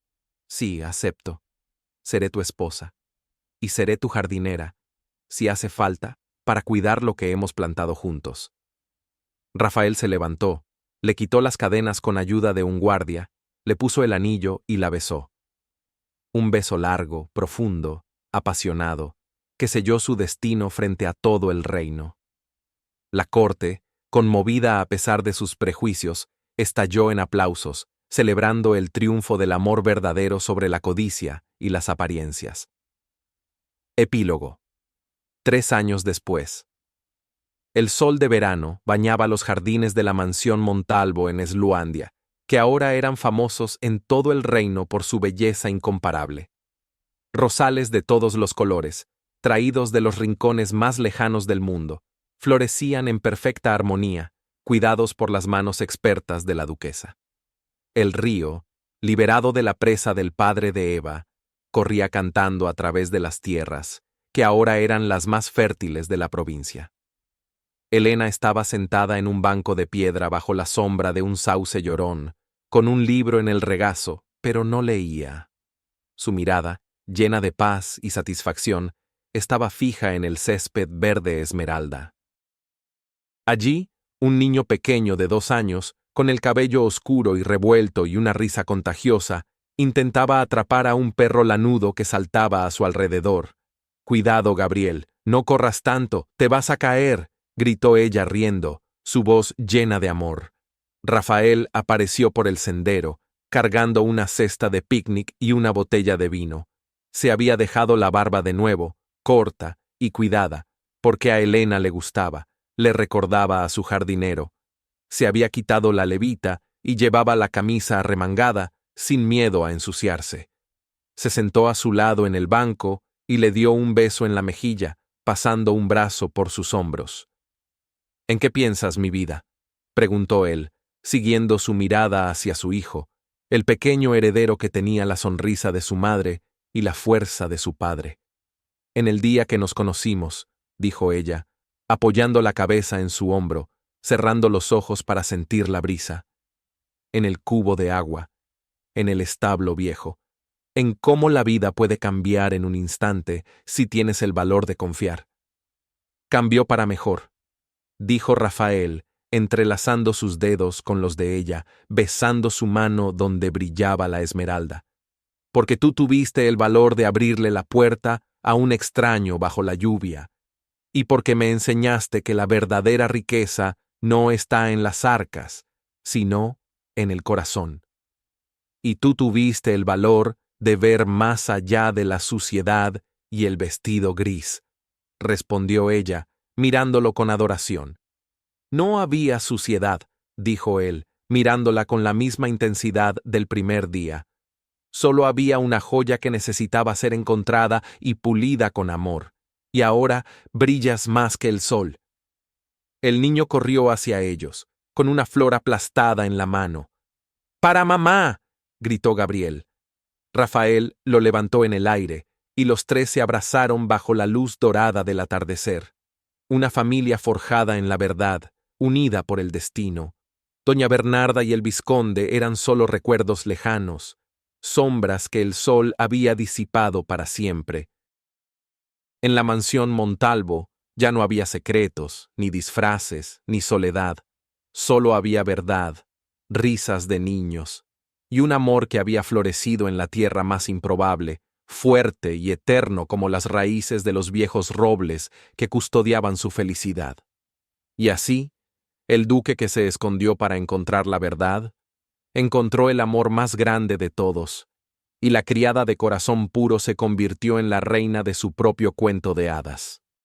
Sí, acepto. Seré tu esposa. Y seré tu jardinera, si hace falta, para cuidar lo que hemos plantado juntos». Rafael se levantó, le quitó las cadenas con ayuda de un guardia, le puso el anillo y la besó. Un beso largo, profundo, apasionado, que selló su destino frente a todo el reino. La corte, conmovida a pesar de sus prejuicios, estalló en aplausos, celebrando el triunfo del amor verdadero sobre la codicia y las apariencias. Epílogo. 3 años después. El sol de verano bañaba los jardines de la mansión Montalvo en Esluandia, que ahora eran famosos en todo el reino por su belleza incomparable. Rosales de todos los colores, traídos de los rincones más lejanos del mundo, florecían en perfecta armonía, cuidados por las manos expertas de la duquesa. El río, liberado de la presa del padre de Eva, corría cantando a través de las tierras, que ahora eran las más fértiles de la provincia. Helena estaba sentada en un banco de piedra bajo la sombra de un sauce llorón, con un libro en el regazo, pero no leía. Su mirada, llena de paz y satisfacción, estaba fija en el césped verde esmeralda. Allí, un niño pequeño de 2 años, con el cabello oscuro y revuelto y una risa contagiosa, Intentaba atrapar a un perro lanudo que saltaba a su alrededor. «Cuidado, Gabriel, no corras tanto, te vas a caer», gritó ella riendo, su voz llena de amor. Rafael apareció por el sendero, cargando una cesta de picnic y una botella de vino. Se había dejado la barba de nuevo, corta y cuidada, porque a Elena le gustaba, le recordaba a su jardinero. Se había quitado la levita y llevaba la camisa arremangada, sin miedo a ensuciarse. Se sentó a su lado en el banco y le dio un beso en la mejilla, pasando un brazo por sus hombros. «¿En qué piensas, mi vida?», preguntó él, siguiendo su mirada hacia su hijo, el pequeño heredero que tenía la sonrisa de su madre y la fuerza de su padre. «En el día que nos conocimos», dijo ella, apoyando la cabeza en su hombro, cerrando los ojos para sentir la brisa. «En el cubo de agua, en el establo viejo, en cómo la vida puede cambiar en un instante si tienes el valor de confiar». «Cambió para mejor», dijo Rafael, entrelazando sus dedos con los de ella, besando su mano donde brillaba la esmeralda. «Porque tú tuviste el valor de abrirle la puerta a un extraño bajo la lluvia, y porque me enseñaste que la verdadera riqueza no está en las arcas, sino en el corazón. Y tú tuviste el valor de ver más allá de la suciedad y el vestido gris», respondió ella, mirándolo con adoración. «No había suciedad», dijo él, mirándola con la misma intensidad del primer día. «Solo había una joya que necesitaba ser encontrada y pulida con amor, y ahora brillas más que el sol». El niño corrió hacia ellos, con una flor aplastada en la mano. «¡Para mamá!», gritó Gabriel. Rafael lo levantó en el aire, y los tres se abrazaron bajo la luz dorada del atardecer. Una familia forjada en la verdad, unida por el destino. Doña Bernarda y el vizconde eran solo recuerdos lejanos, sombras que el sol había disipado para siempre. En la mansión Montalvo ya no había secretos, ni disfraces, ni soledad. Solo había verdad, risas de niños, y un amor que había florecido en la tierra más improbable, fuerte y eterno como las raíces de los viejos robles que custodiaban su felicidad. Y así, el duque que se escondió para encontrar la verdad, encontró el amor más grande de todos, y la criada de corazón puro se convirtió en la reina de su propio cuento de hadas.